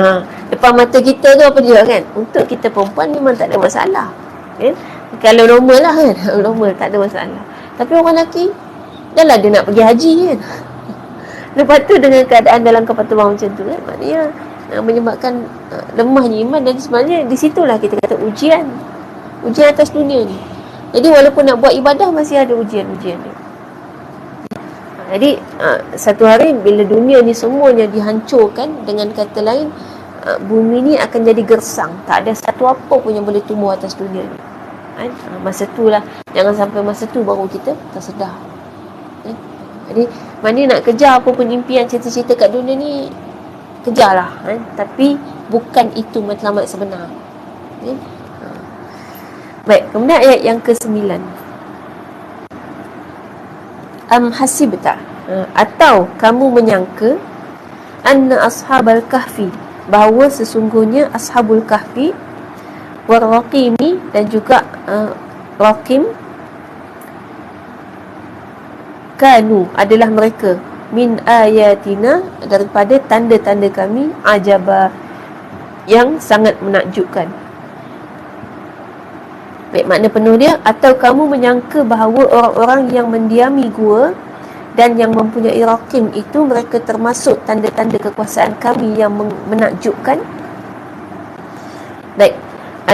Depan mata kita tu apa dia, kan. Untuk kita perempuan memang tak ada masalah, kan. Kalau normal lah, kan. Normal tak ada masalah. Tapi orang lelaki, dah lah dia nak pergi haji, kan. Lepas tu dengan keadaan dalam kapal terbang macam tu, kan, maknanya menyebabkan lemahnya iman. Dan sebenarnya di situlah kita kata ujian atas dunia ni. Jadi walaupun nak buat ibadah, masih ada ujian-ujian dia. Jadi satu hari bila dunia ni semuanya dihancurkan, dengan kata lain, bumi ni akan jadi gersang. Tak ada satu apa pun yang boleh tumbuh atas dunia ni, kan? Masa tu lah, jangan sampai masa tu baru kita tersedar, kan? Jadi mana nak kejar apa pun impian, cita-cita kat dunia ni, kejarlah, kan? Tapi bukan itu matlamat sebenar, kan? Baik, kemudian ayat yang ke-9. Am hasibta, atau kamu menyangka, anna ashabal kahfi, bahawa sesungguhnya ashabul kahfi, warraqimi, dan juga raqim, kanu, adalah mereka, min ayatina, daripada tanda-tanda kami, ajaba, yang sangat menakjubkan. Baik, makna penuh dia, atau kamu menyangka bahawa orang-orang yang mendiami gua dan yang mempunyai raqim itu, mereka termasuk tanda-tanda kekuasaan kami yang menakjubkan. Baik,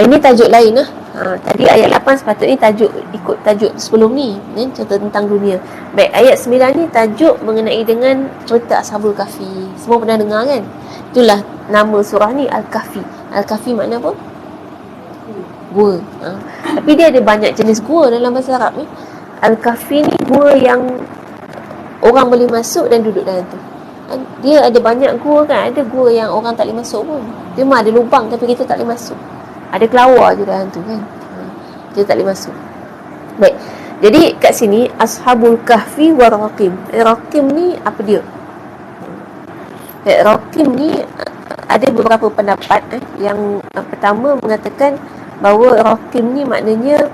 ini tajuk lain lah. Tadi ayat 8 sepatutnya tajuk ikut tajuk sebelum ni, cerita tentang dunia. Baik, ayat 9 ni tajuk mengenai dengan cerita Ashabul Kahfi. Semua pernah dengar kan? Itulah nama surah ni Al-Kahfi. Al-Kahfi makna apa? Gua. Tapi dia ada banyak jenis gua dalam bahasa Arab ni. Al-Kahfi ni gua yang orang boleh masuk dan duduk dalam tu. Dia ada banyak gua kan. Ada gua yang orang tak boleh masuk pun. Dia mah ada lubang tapi kita tak boleh masuk. Ada kelawar je dalam tu kan. Kita tak boleh masuk. Baik. Jadi kat sini Ashabul Kahfi wa Raqim. Raqim ni apa dia? Raqim ni ada beberapa pendapat. Yang pertama mengatakan bahawa Raqim ni maknanya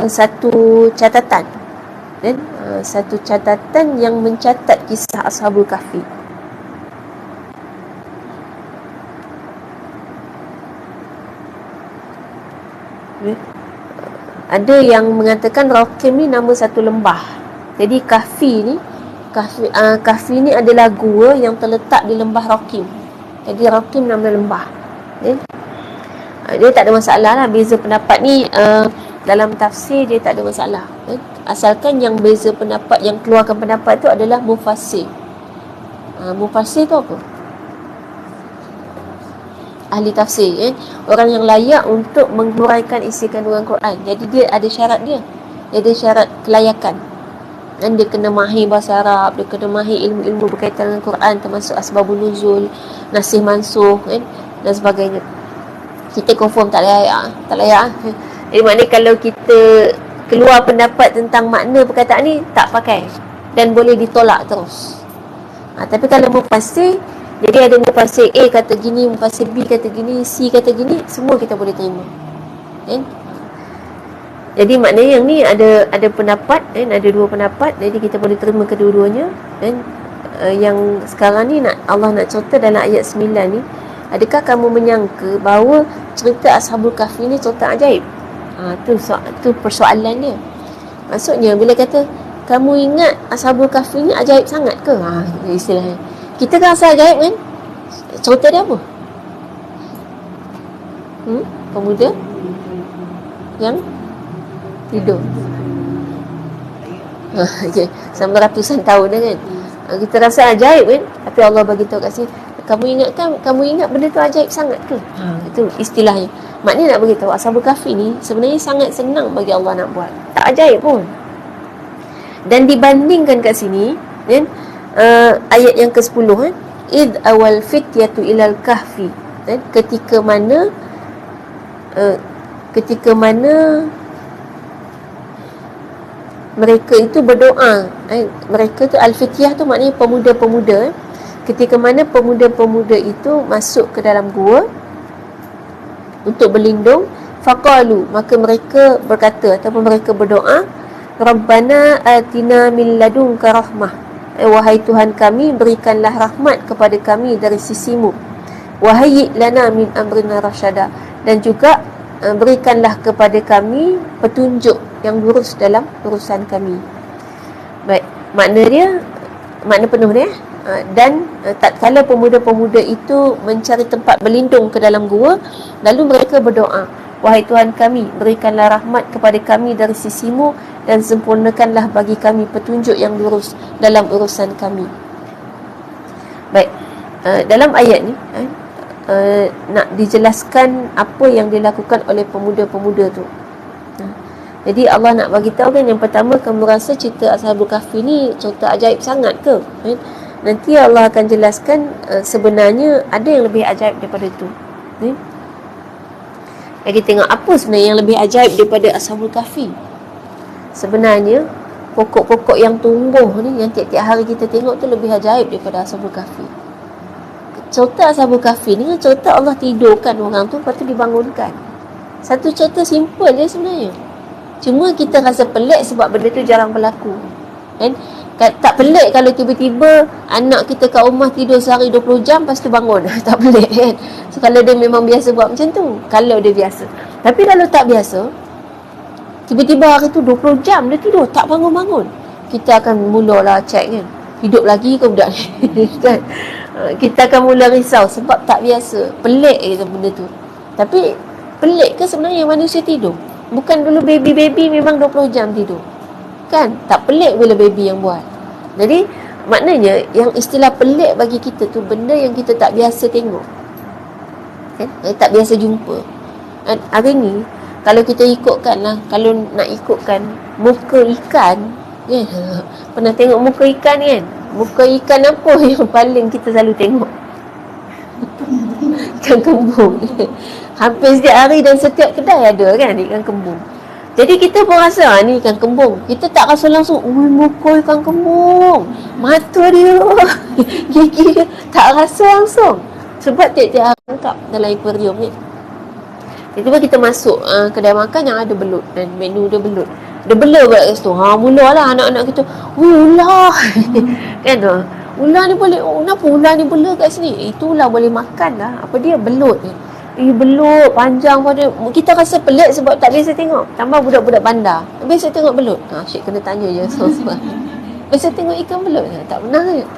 satu catatan. Satu catatan yang mencatat kisah Ashabul Kahfi. Ada yang mengatakan Raqim ni nama satu lembah. Jadi Kahfi ni adalah gua yang terletak di lembah Raqim. Jadi Raqim nama lembah. Dia tak ada masalah lah. Beza pendapat ni dalam tafsir dia tak ada masalah. Asalkan yang beza pendapat, yang keluarkan pendapat tu adalah mufassir. Mufassir tu apa? Ahli tafsir, orang yang layak untuk menghuraikan isi kandungan Quran. Jadi dia ada syarat dia. Dia ada syarat kelayakan. Dan dia kena mahir bahasa Arab, dia kena mahir ilmu-ilmu berkaitan dengan Quran, termasuk asbabun nuzul, nasih mansuh dan sebagainya. Kita confirm tak layak. Jadi maknanya kalau kita keluar pendapat tentang makna perkataan ni, tak pakai dan boleh ditolak terus. Tapi kalau mufassir, jadi ada mufassir A kata gini, mufassir B kata gini, C kata gini, semua kita boleh terima. Jadi maknanya yang ni ada pendapat, ada dua pendapat, jadi kita boleh terima kedua-duanya. Yang sekarang ni Allah nak cerita dalam ayat 9 ni, adakah kamu menyangka bahawa cerita Ashabul Kahfi ni cerita ajaib? Tu persoalan dia. Maksudnya bila kata kamu ingat Ashabul Kahfi ni ajaib sangat ke? Istilahnya. Kita kan rasa ajaib kan? Cerita dia apa? Pemuda yang tidur. Okay. Sampai ratusan tahun dah kan? Kita rasa ajaib kan? Tapi Allah bagi tahu kat sini, kamu ingat benda tu ajaib sangat ke? Itu istilahnya. Maknanya nak bagi tahu Ashabul Kahfi ni sebenarnya sangat senang bagi Allah nak buat. Tak ajaib pun. Dan dibandingkan kat sini, kan? Ayat yang ke-10 id awal fityatu ilal kahfi, ketika mana mereka itu berdoa. Mereka tu al-fityah tu maknanya pemuda-pemuda. Ketika mana pemuda-pemuda itu masuk ke dalam gua untuk berlindung, faqalu, maka mereka berkata ataupun mereka berdoa, Rabbana atina min ladunka rahmah, wahai Tuhan kami, berikanlah rahmat kepada kami dari sisimu. Wahayyi lana min amrina rasyada, dan juga berikanlah kepada kami petunjuk yang lurus dalam urusan kami. Baik, makna penuh dia. Dan tatkala pemuda-pemuda itu mencari tempat berlindung ke dalam gua, lalu mereka berdoa, wahai Tuhan kami, berikanlah rahmat kepada kami dari sisimu dan sempurnakanlah bagi kami petunjuk yang lurus dalam urusan kami. Baik, dalam ayat ni nak dijelaskan apa yang dilakukan oleh pemuda-pemuda tu. Jadi Allah nak bagi tahu kan, yang pertama, kamu rasa cerita Ashabul Kahfi ni cerita ajaib sangat ke? Nanti Allah akan jelaskan sebenarnya ada yang lebih ajaib daripada tu. Kita tengok apa sebenarnya yang lebih ajaib daripada Ashabul Kahfi. Sebenarnya pokok-pokok yang tumbuh ni, yang tiap-tiap hari kita tengok tu lebih ajaib daripada Ashabul Kahfi. Cerita Ashabul Kahfi ni cerita Allah tidurkan orang tu, lepas tu dibangunkan. Satu cerita simple je sebenarnya. Cuma kita rasa pelik sebab benda tu jarang berlaku. Kan? Tak pelik kalau tiba-tiba anak kita kat rumah tidur sehari 20 jam lepas tu bangun. Tak pelik kan? So kalau dia memang biasa buat macam tu, kalau dia biasa. Tapi kalau tak biasa, tiba-tiba hari tu 20 jam dia tidur tak bangun-bangun, kita akan mulalah check kan, hidup lagi ke budak ni? Kan? Kita akan mula risau sebab tak biasa, pelik je benda tu. Tapi Pelik ke sebenarnya manusia tidur? Bukan dulu baby memang 20 jam tidur. Kan? Tak pelik bila baby yang buat. Jadi, maknanya yang istilah pelik bagi kita tu benda yang kita tak biasa tengok. Kan? Tak biasa jumpa. Hari ni, kalau kita ikutkan lah, kalau nak ikutkan muka ikan, kan? Pernah tengok muka ikan kan? Muka ikan apa yang paling kita selalu tengok? Ikan kembung. Hampir setiap hari dan setiap kedai ada kan ikan kembung. Jadi kita pun rasa ni ikan kembung. Kita tak rasa langsung, muka ikan kembung, mata dia, gigi dia. Tak rasa langsung. Sebab tiap-tiap hari tangkap dalam aquarium ni. Tiba-tiba kita masuk kedai makan yang ada belut, dan menu dia belut. Dia bela kat situ. Mulalah anak-anak kita, ular. Kan tu. Ular ni boleh, kenapa ular ni bela kat sini? Itu ular boleh makan lah. Apa dia? Belut ni. Belut panjang pada. Kita rasa pelik sebab tak biasa tengok. Tambah budak-budak bandar biasa tengok belut. Syed kena tanya je seorang-seorang. Biasa tengok ikan belut tak pernah kan?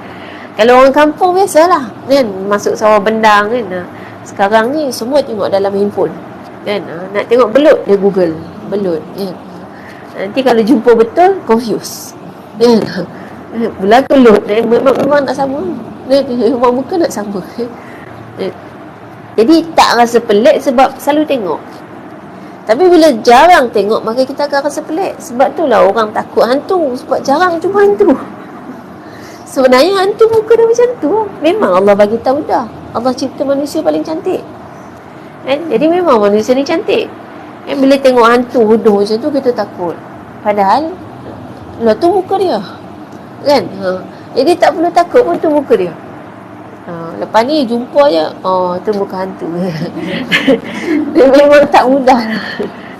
Kalau orang kampung biasalah kan, masuk sawah bendang kan. Sekarang ni semua tengok dalam handphone kan. Nak tengok belut, dia Google belut kan. Nanti kalau jumpa betul, confuse kan. Belah belut memang tak sama kan. Memang muka nak sama kan. Jadi tak rasa pelik sebab selalu tengok. Tapi bila jarang tengok, maka kita akan rasa pelik. Sebab itulah orang takut hantu, sebab jarang jumpa hantu. Sebenarnya hantu muka dia macam tu. Memang Allah bagi tahu dah. Allah cipta manusia paling cantik. Jadi memang manusia ni cantik. Bila tengok hantu bodoh macam tu, kita takut. Padahal lah tu muka dia. Kan? Jadi tak perlu takut pun tu muka dia. Lepas ni jumpa je, tu muka hantu. Dia memang tak mudah lah.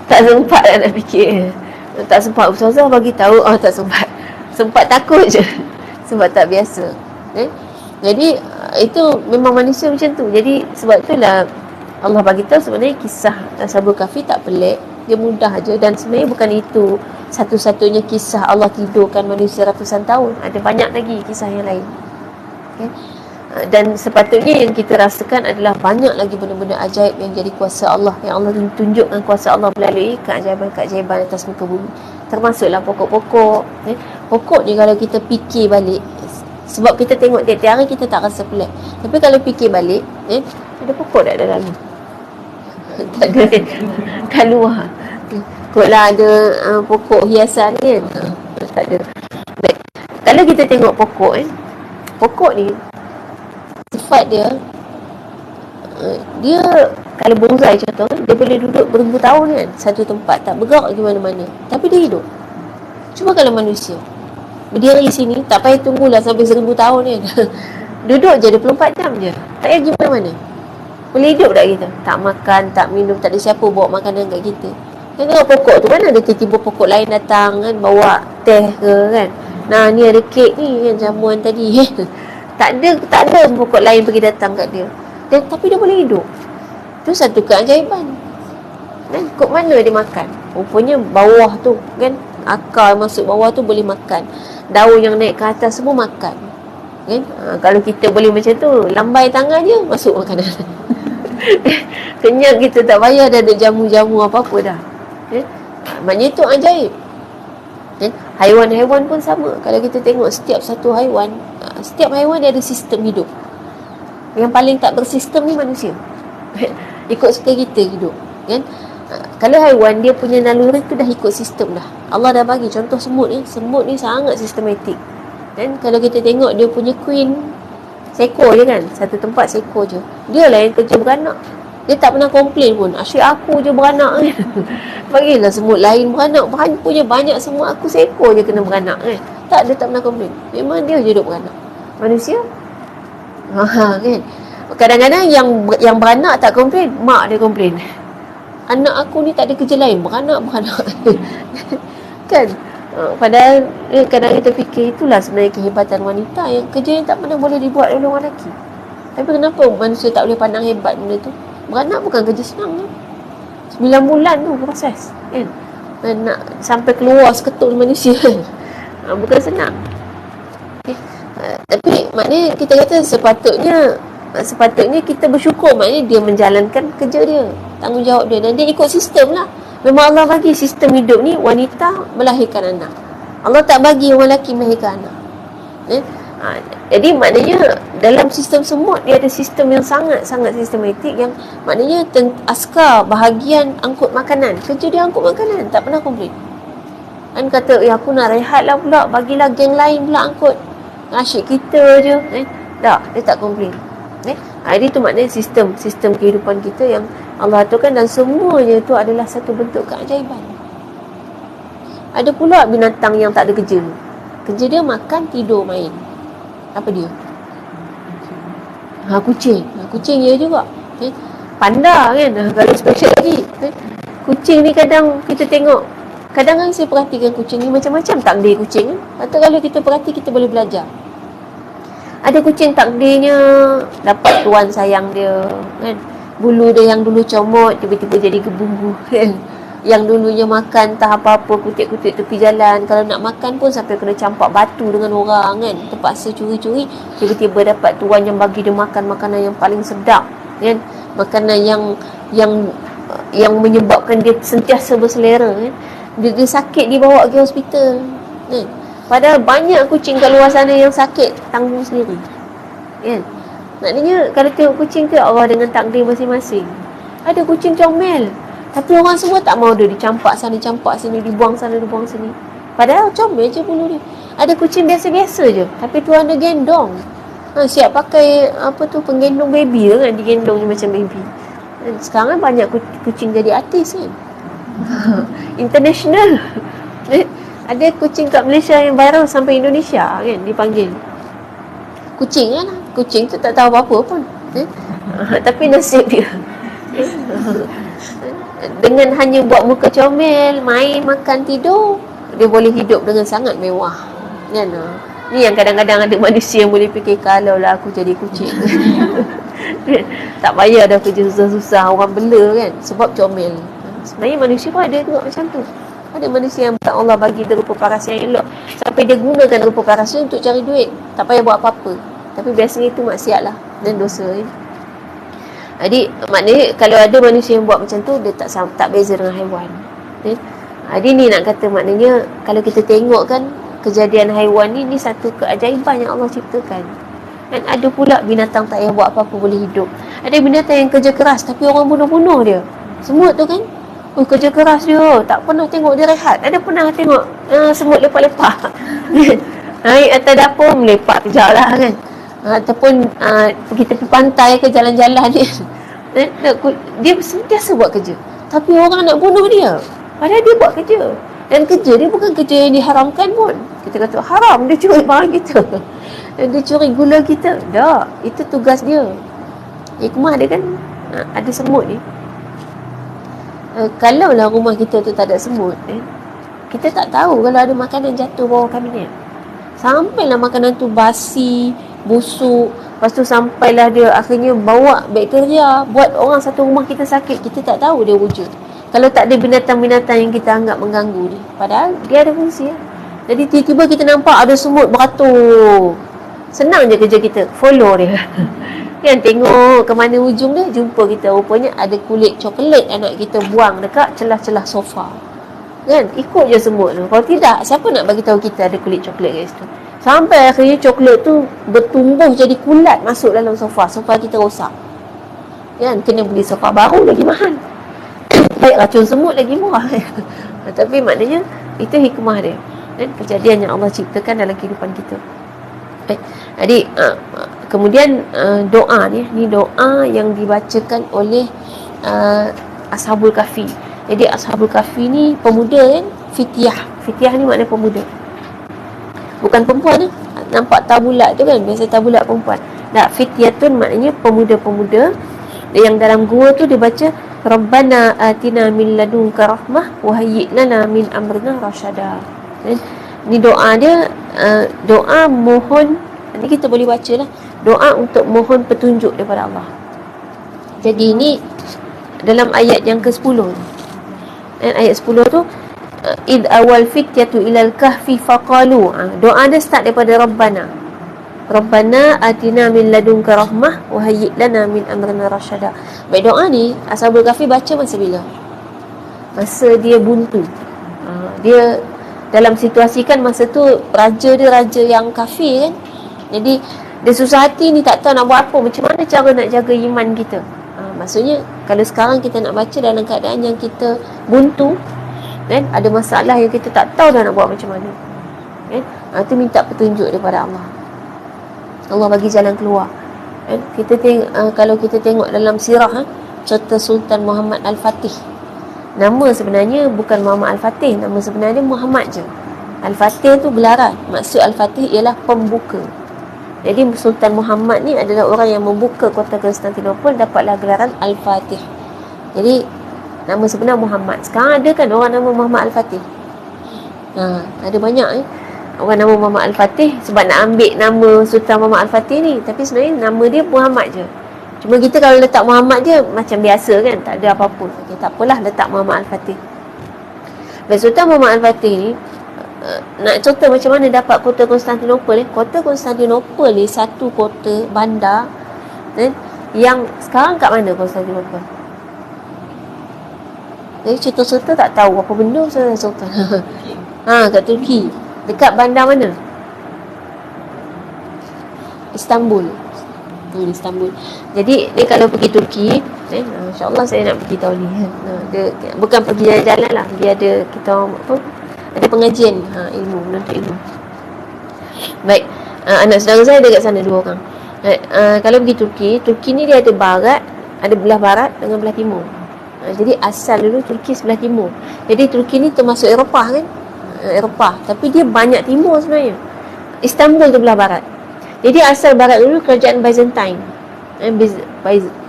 Tak sempat nak fikir. Tak sempat Ustazah bagi tahu, tak sempat. Sempat takut je. Sebab tak biasa. Jadi itu memang manusia macam tu. Jadi sebab itulah Allah bagi tahu sebenarnya kisah Ashabul Kahfi tak pelik. Dia mudah aja, dan sebenarnya bukan itu satu-satunya kisah Allah tidurkan manusia ratusan tahun. Ada banyak lagi kisah yang lain. Okay? Dan sepatutnya yang kita rasakan adalah banyak lagi benda-benda ajaib yang jadi kuasa Allah, yang Allah tunjukkan kuasa Allah melalui keajaiban-keajaiban atas muka bumi. Termasuklah pokok-pokok. Pokok ni kalau kita fikir balik, sebab kita tengok tiap-tiap hari kita tak rasa pelik. Tapi kalau fikir balik, ada pokok tak dalam ni? Tak ada. Kat luar. Kotlah ada pokok hiasan kan? Tak ada. Baik. Kalau kita tengok pokok pokok ni sifat dia, dia kalau bonsai contoh, dia boleh duduk beribu tahun kan satu tempat, tak bergerak di mana-mana, tapi dia hidup. Cuba kalau manusia berdiri sini, tak payah tunggulah sampai 1000 tahun kan. Duduk je 24 jam je, tak payah pergi mana-mana. Boleh hidup tak kita? Tak makan, tak minum, tak ada siapa bawa makanan kat kita. Tengok pokok tu, mana ada tiba-tiba pokok lain datang kan, bawa teh ke kan. Nah, ni ada kek ni kan, jamuan tadi. Tak ada pokok lain pergi datang kat dia. Tapi dia boleh hidup. Tu satu keajaiban. Kan? Kok mana dia makan? Rupanya bawah tu kan, akar masuk bawah tu boleh makan. Daun yang naik ke atas semua makan. Kan? Kalau kita boleh macam tu, lambai tangan je masuk makanan. Kenyang kita, tak payah dah ada jamu-jamu apa-apa dah. Maknanya tu ajaib. Haiwan-haiwan pun sama. Kalau kita tengok setiap satu haiwan, setiap haiwan dia ada sistem hidup. Yang paling tak bersistem ni manusia. Ikut suka kita hidup kan. Kalau haiwan dia punya naluri tu dah ikut sistem dah. Allah dah bagi contoh semut ni sangat sistematik. Dan kalau kita tengok dia punya queen, seekor je kan, satu tempat seekor je. Dia lah yang kerja beranak. Dia tak pernah komplain pun, asyik aku je beranak kan. Bagilah semut lain beranak, punya banyak, semua aku seekor je kena beranak kan. Tak, dia tak pernah komplain. Memang dia je duduk beranak. Manusia kan. Kadang-kadang yang beranak tak komplain, mak dia komplain. Anak aku ni tak ada kerja lain, beranak kan. Padahal kadang kita fikir itulah sebenarnya kehebatan wanita, yang kerja yang tak pernah boleh dibuat oleh orang lelaki. Tapi kenapa manusia tak boleh pandang hebat benda tu? Beranak bukan kerja senang tu. 9 bulan tu proses kan. Nak sampai keluar seketul manusia bukan senang. Okay. Tapi maknanya kita kata sepatutnya sepatutnya kita bersyukur, maknanya dia menjalankan kerja dia, tanggungjawab dia, dan dia ikut sistem lah. Memang Allah bagi sistem hidup ni, wanita melahirkan anak, Allah tak bagi orang lelaki melahirkan anak. Jadi maknanya dalam sistem semut dia ada sistem yang sangat-sangat sistematik, yang maknanya askar bahagian angkut makanan, kerja dia angkut makanan, tak pernah komplain. Kan kata, aku nak rehat lah pula, bagilah geng lain pula angkut, asyik kita je. Tak, dia tak komplain. Jadi tu maknanya sistem kehidupan kita yang Allah aturkan, dan semuanya tu adalah satu bentuk keajaiban. Ada pula binatang yang tak ada kerja. Kerja dia makan, tidur, main. Apa dia? Kucing. Kucing dia juga. Panda kan, kalau special lagi. Kucing ni kadang kita tengok, kadang kan saya perhatikan kucing ni macam-macam takdir kucing. Atau kalau kita perhati, kita boleh belajar. Ada kucing takdirnya dapat tuan sayang dia kan. Bulu dia yang dulu comot tiba-tiba jadi gebu kan. Yang dulunya makan tak apa-apa, kutik-kutik tepi jalan, kalau nak makan pun sampai kena campak batu dengan orang kan, terpaksa curi-curi, tiba-tiba dapat tuan yang bagi dia makan makanan yang paling sedap kan, makanan yang menyebabkan dia sentiasa berselera kan. Dia sakit, dibawa pergi hospital kan. Padahal banyak kucing kat luar sana yang sakit, tanggung sendiri kan. Maknanya kalau tengok kucing tu, Allah dengan takdir masing-masing. Ada kucing comel, tapi orang semua tak mau dia, dicampak sana, campak sini, dibuang sana, dibuang sini. Padahal comel je bulu dia. Ada kucing biasa-biasa je, tapi tuan dia gendong. Siap pakai penggendong baby kan, digendong je macam baby. Dan sekarang banyak kucing jadi artis kan. International. Ada kucing kat Malaysia yang viral sampai Indonesia kan, dipanggil kucing kan. Kucing tu tak tahu apa-apa pun tapi nasib dia dengan hanya buat muka comel, main, makan, tidur, dia boleh hidup dengan sangat mewah kan. Ni yang kadang-kadang ada manusia yang boleh fikir, kalau lah aku jadi kucing tak payah dah kerja susah-susah, orang bela kan, sebab comel. Sebenarnya manusia pun ada juga macam tu. Ada manusia yang Allah bagi dia rupa paras yang elok, sampai dia gunakan rupa paras tu untuk cari duit, tak payah buat apa-apa. Tapi biasanya itu maksiat lah dan dosa Jadi maknanya kalau ada manusia yang buat macam tu, dia tak beza dengan haiwan Jadi ni nak kata, maknanya kalau kita tengok kan kejadian haiwan ni satu keajaiban yang Allah ciptakan. Dan ada pula binatang tak payah buat apa-apa boleh hidup. Ada binatang yang kerja keras tapi orang bunuh-bunuh dia. Semut tu kan, kerja keras dia, tak pernah tengok dia rehat. Ada pernah tengok semut lepak-lepak naik atas dapur, melepak kejap lah kan. Ataupun pergi tepi pantai ke jalan-jalan dia sentiasa buat kerja, tapi orang nak bunuh dia, padahal dia buat kerja. Dan kerja dia bukan kerja yang diharamkan pun. Kita kata haram, dia curi barang kita, dia curi gula kita. Tak, itu tugas dia. Hikmah dia kan. Ada semut ni, kalaulah rumah kita tu tak ada semut kita tak tahu kalau ada makanan jatuh bawah kabinet. Sampailah makanan tu basi, busuk, lepas tu sampailah dia akhirnya bawa bakteria, buat orang satu rumah kita sakit. Kita tak tahu dia wujud kalau tak ada binatang-binatang yang kita anggap mengganggu ni. Padahal dia ada fungsi Jadi tiba-tiba kita nampak ada semut beratur, senang je kerja kita, follow dia kan, tengok ke mana ujung dia, jumpa kita, rupanya ada kulit coklat anak kita buang dekat celah-celah sofa kan. Ikut je semut tu. Kalau tidak, siapa nak bagi tahu kita ada kulit coklat kat situ? Sampai akhirnya coklat tu bertumbuh jadi kulat masuk dalam sofa kita rosak kan, kena beli sofa baru lagi mahal. Baik racun semut lagi murah tapi maknanya itu hikmah dia dan kejadian yang Allah ciptakan dalam kehidupan kita. Jadi kemudian doa ni doa yang dibacakan oleh Ashabul Kahfi. Jadi Ashabul Kahfi ni pemuda kan, Fitiah ni maknanya pemuda, bukan perempuan nampak tabulat tu kan, biasa tabulat perempuan. Tak, Fityatun maknanya pemuda-pemuda yang dalam gua tu dia baca Rabbana atina min ladunka rahmah wa hayyi' lana min amrina rasyada. Ni doa dia, doa mohon, ni kita boleh baca lah, doa untuk mohon petunjuk daripada Allah. Jadi ini dalam ayat yang ke-10 ayat 10 tu, id awal fityatu ilal kahfi faqalu, doa dia start daripada Rabbana. Rabbana atina min ladunka rahmah wa hayyi' lana min amrina rasyada. Baik, doa ni Ashabul Kahfi baca masa bila? Masa dia buntu. Dia dalam situasi kan masa tu raja dia raja yang kafir kan. Jadi dia susah hati ni, tak tahu nak buat apa, macam mana cara nak jaga iman kita. Maksudnya kalau sekarang kita nak baca dalam keadaan yang kita buntu kan, ada masalah yang kita tak tahu dah nak buat macam mana kan, tu minta petunjuk daripada Allah. Allah bagi jalan keluar kan. Kita kalau kita tengok dalam sirah cerita Sultan Muhammad Al-Fatih, nama sebenarnya bukan Muhammad Al-Fatih, nama sebenarnya Muhammad je. Al-Fatih tu gelaran, maksud Al-Fatih ialah pembuka. Jadi Sultan Muhammad ni adalah orang yang membuka kota Konstantinopel, dapatlah gelaran Al-Fatih. Jadi nama sebenar Muhammad. Sekarang ada kan orang nama Muhammad Al-Fatih? Ada banyak orang nama Muhammad Al-Fatih sebab nak ambil nama Sultan Muhammad Al-Fatih ni. Tapi sebenarnya nama dia Muhammad je. Cuma kita kalau letak Muhammad je macam biasa kan, tak ada apa-apa. Okay, tak apalah, letak Muhammad Al-Fatih. Dan Sultan Muhammad Al-Fatih ni nak contoh macam mana dapat kota Konstantinopel. Kota Konstantinopel ni satu kota bandar yang sekarang kat mana Konstantinopel? Jadi cerita-cerita tak tahu apa benda Sultan. Kat Turki. Dekat bandar mana? Istanbul. Istanbul. Jadi dia kalau pergi Turki, insya-Allah saya nak pergi tahun ni. Dia bukan pergi jalan-jalan lah, dia ada kita apa? Ada pengajian ilmu, menuntut ilmu. Baik, anak saudara saya ada kat sana 2 orang. Kalau pergi Turki, Turki ni dia ada barat, ada belah barat dengan belah timur. Jadi asal dulu Turki sebelah timur. Jadi Turki ni termasuk Eropah kan? Eropah, tapi dia banyak timur sebenarnya. Istanbul tu belah barat. Jadi asal barat dulu kerajaan Byzantine.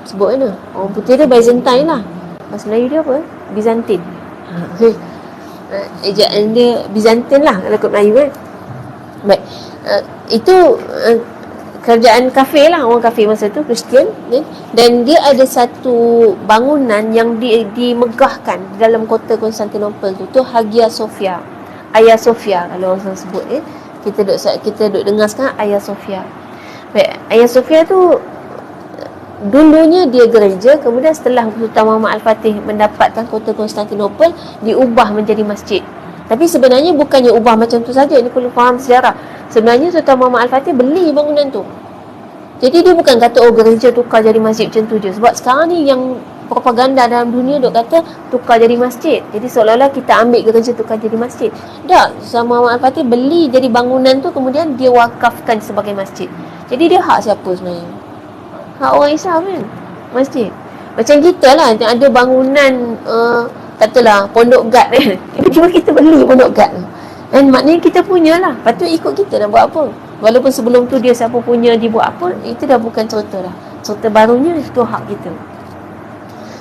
Sebut mana? Orang putih dia Byzantine lah. Bahasa Melayu dia apa? Byzantine. Ejaan dia Byzantine lah kalau kat Melayu kan. Baik. Itu kerajaan kafir lah, orang kafir masa tu, Kristian dan dia ada satu bangunan yang dimegahkan dalam kota Konstantinopel tu Hagia Sophia, Hagia Sophia kalau orang sebut kita duk dengar sekarang Hagia Sophia. Baik, Hagia Sophia tu dulunya dia gereja, kemudian setelah Sultan Muhammad Al-Fatih mendapatkan kota Konstantinopel, diubah menjadi masjid. Tapi sebenarnya bukannya ubah macam tu saja, ini perlu faham sejarah. Sebenarnya Sultan Muhammad Al-Fatih beli bangunan tu. Jadi dia bukan kata gereja tukar jadi masjid macam tu je. Sebab sekarang ni yang propaganda dalam dunia duk kata tukar jadi masjid. Jadi seolah-olah kita ambil gereja tukar jadi masjid. Tak, Sultan Muhammad Al-Fatih beli jadi bangunan tu, kemudian dia wakafkan sebagai masjid. Jadi dia hak siapa sebenarnya? Hak orang Islam kan, masjid. Macam kita lah, ada bangunan katalah Pondok Gad kan. Cuma kita beli Pondok Gad tu. Dan maknanya kita punya lah. Patut ikut kita nak buat apa. Walaupun sebelum tu dia siapa punya, dia buat apa, itu dah bukan cerita dah. Cerita barunya itu hak kita.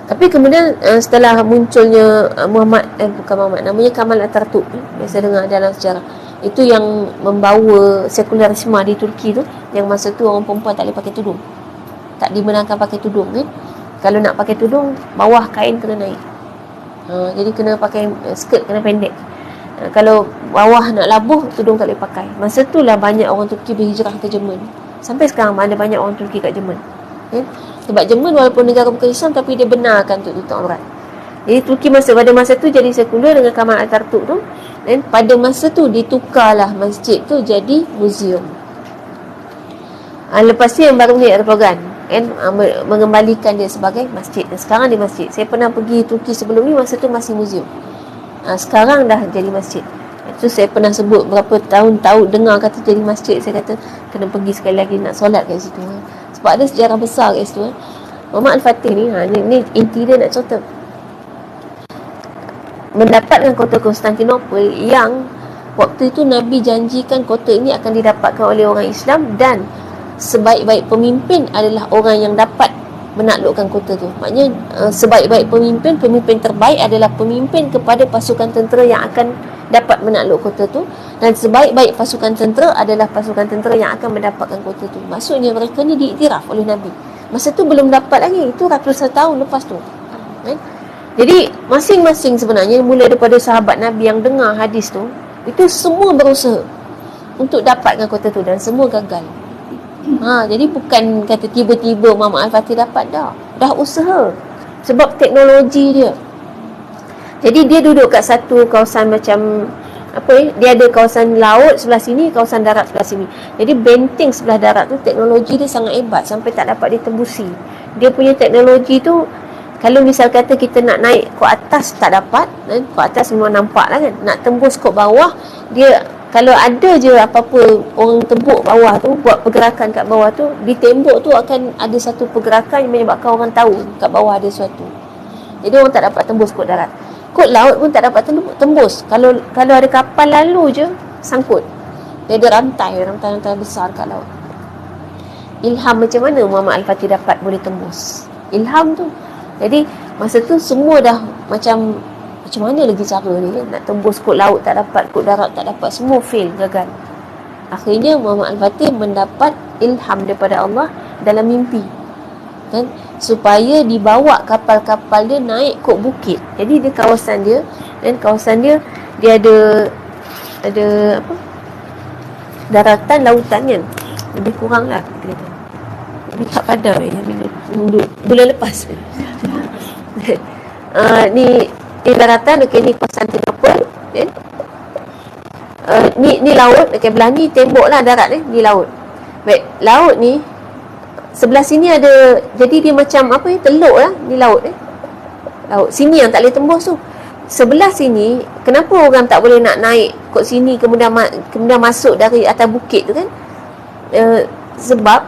Tapi kemudian setelah munculnya bukan Muhammad, namanya Kamal Atatürk, biasa dengar dalam sejarah. Itu yang membawa sekularisme di Turki tu, yang masa tu orang perempuan tak boleh pakai tudung. Tak dibenarkan pakai tudung kan. Kalau nak pakai tudung, bawah kain kena naik. Jadi kena pakai skirt, kena pendek. Kalau bawah nak labuh, tudung tak boleh pakai. Masa tu lah banyak orang Turki berhijrah ke Jerman. Sampai sekarang ada banyak orang Turki kat Jerman. Sebab Jerman walaupun negara bukan Islam, tapi dia benarkan untuk tutup aurat. Jadi Turki pada masa tu jadi sekular dengan Kamal Atatürk tu. Dan pada masa tu ditukarlah masjid tu jadi muzium. Lepas tu yang baru ni Erdogan mengembalikan dia sebagai masjid. Dan sekarang dia masjid. Saya pernah pergi Turki sebelum ni, masa tu masih muzium. Sekarang dah jadi masjid. Itu saya pernah sebut berapa tahun dengar kata jadi masjid. Saya kata kena pergi sekali lagi nak solat kat situ. Sebab ada sejarah besar kat situ. Muhammad Al-Fatih ni, ni inti dia nak cerita. Mendapatkan kota Konstantinopel yang waktu itu Nabi janjikan kota ini akan didapatkan oleh orang Islam, dan sebaik-baik pemimpin adalah orang yang dapat menaklukkan kota tu. Maknanya sebaik-baik pemimpin terbaik adalah pemimpin kepada pasukan tentera yang akan dapat menakluk kota tu, dan sebaik-baik pasukan tentera adalah pasukan tentera yang akan mendapatkan kota tu. Maksudnya mereka ni diiktiraf oleh Nabi. Masa tu belum dapat lagi, itu ratusan tahun lepas tu. Jadi masing-masing sebenarnya, mula daripada sahabat Nabi yang dengar hadis tu, itu semua berusaha untuk dapatkan kota tu, dan semua gagal. Jadi bukan kata tiba-tiba Muhammad Al-Fatih dapat, dah usaha. Sebab teknologi dia. Jadi dia duduk kat satu kawasan macam dia ada kawasan laut sebelah sini, kawasan darat sebelah sini. Jadi benteng sebelah darat tu teknologi dia sangat hebat sampai tak dapat ditembusi. Dia punya teknologi tu, kalau misal kata kita nak naik ke atas tak dapat, ke atas semua nampak lah kan. Nak tembus ke bawah, dia kalau ada je apa-apa orang tembuk bawah tu, buat pergerakan kat bawah tu, di tembok tu akan ada satu pergerakan yang menyebabkan orang tahu kat bawah ada sesuatu. Jadi orang tak dapat tembus ke darat. Kod laut pun tak dapat tembus. Kalau ada kapal lalu je, sangkut. Dia ada rantai besar kat laut. Ilham macam mana Muhammad Al-Fatih dapat boleh tembus? Ilham tu. Jadi masa tu semua dah macam mana lagi cara ni kan? Nak tembus kod laut tak dapat, kod darat tak dapat, semua fail, gagal. Akhirnya Muhammad Al-Fatih mendapat ilham daripada Allah dalam mimpi. Kan, supaya dibawa kapal-kapal dia naik kod bukit. Jadi dia kawasan dia, dan kawasan dia ada daratan, lautan kan. Lebih kurang lah kita kata. Lebih tak padam bulan lepas. Ni daratan, ni kawasan Singapura kan. Ni laut, belah ni tembok lah darat ni laut. Baik, laut ni sebelah sini ada, jadi dia macam teluk lah ni laut laut sini yang tak boleh tembus tu. Sebelah sini, kenapa orang tak boleh nak naik kot sini kemudian masuk dari atas bukit tu kan? Sebab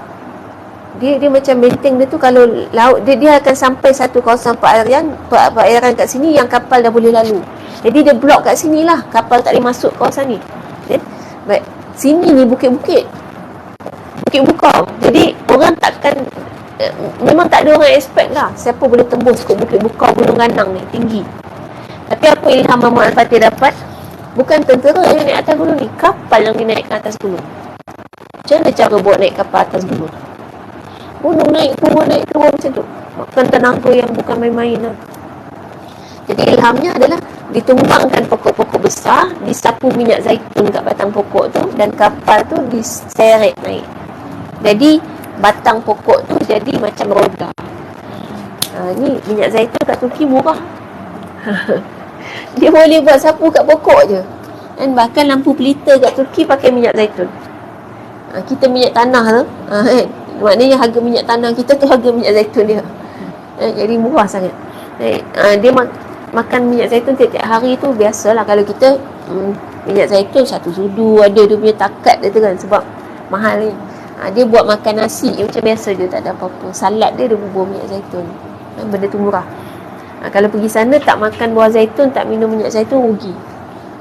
dia macam benteng dia tu, kalau laut dia akan sampai satu kawasan perairan kat sini yang kapal dah boleh lalu. Jadi dia blok kat sini lah, kapal tak boleh masuk kawasan ni. Baik, sini ni bukit-bukit Bukau. Jadi orang takkan, memang tak ada orang expect lah siapa boleh tembus ke Bukit Bukau, Gunung Ganang ni tinggi. Tapi apa ilham Muhammad Al-Fatih dapat? Bukan tentera yang naik atas gunung ni, kapal yang dinaikkan atas gunung. Macam mana cara buat naik kapal atas gunung? Gunung naik turun macam tu. Makan tenaga yang bukan main-main lah. Jadi ilhamnya adalah ditumbangkan pokok-pokok besar, disapu minyak zaitun kat batang pokok tu, dan kapal tu diseret naik. Jadi batang pokok tu jadi macam roda. Ni minyak zaitun kat Turki murah. Dia boleh buat sapu kat pokok je. Dan bahkan lampu pelita kat Turki pakai minyak zaitun. Kita minyak tanah tu, maknanya harga minyak tanah kita tu harga minyak zaitun dia. Jadi murah sangat. Dia makan minyak zaitun tiap-tiap hari tu biasalah. Kalau kita minyak zaitun satu sudu, ada dia punya takat dia tu kan, sebab mahal ni. Dia buat makan nasi macam biasa je, tak ada apa-apa. Salad dia bubur minyak zaitun. Benda tu murah. Kalau pergi sana tak makan buah zaitun, tak minum minyak zaitun, rugi.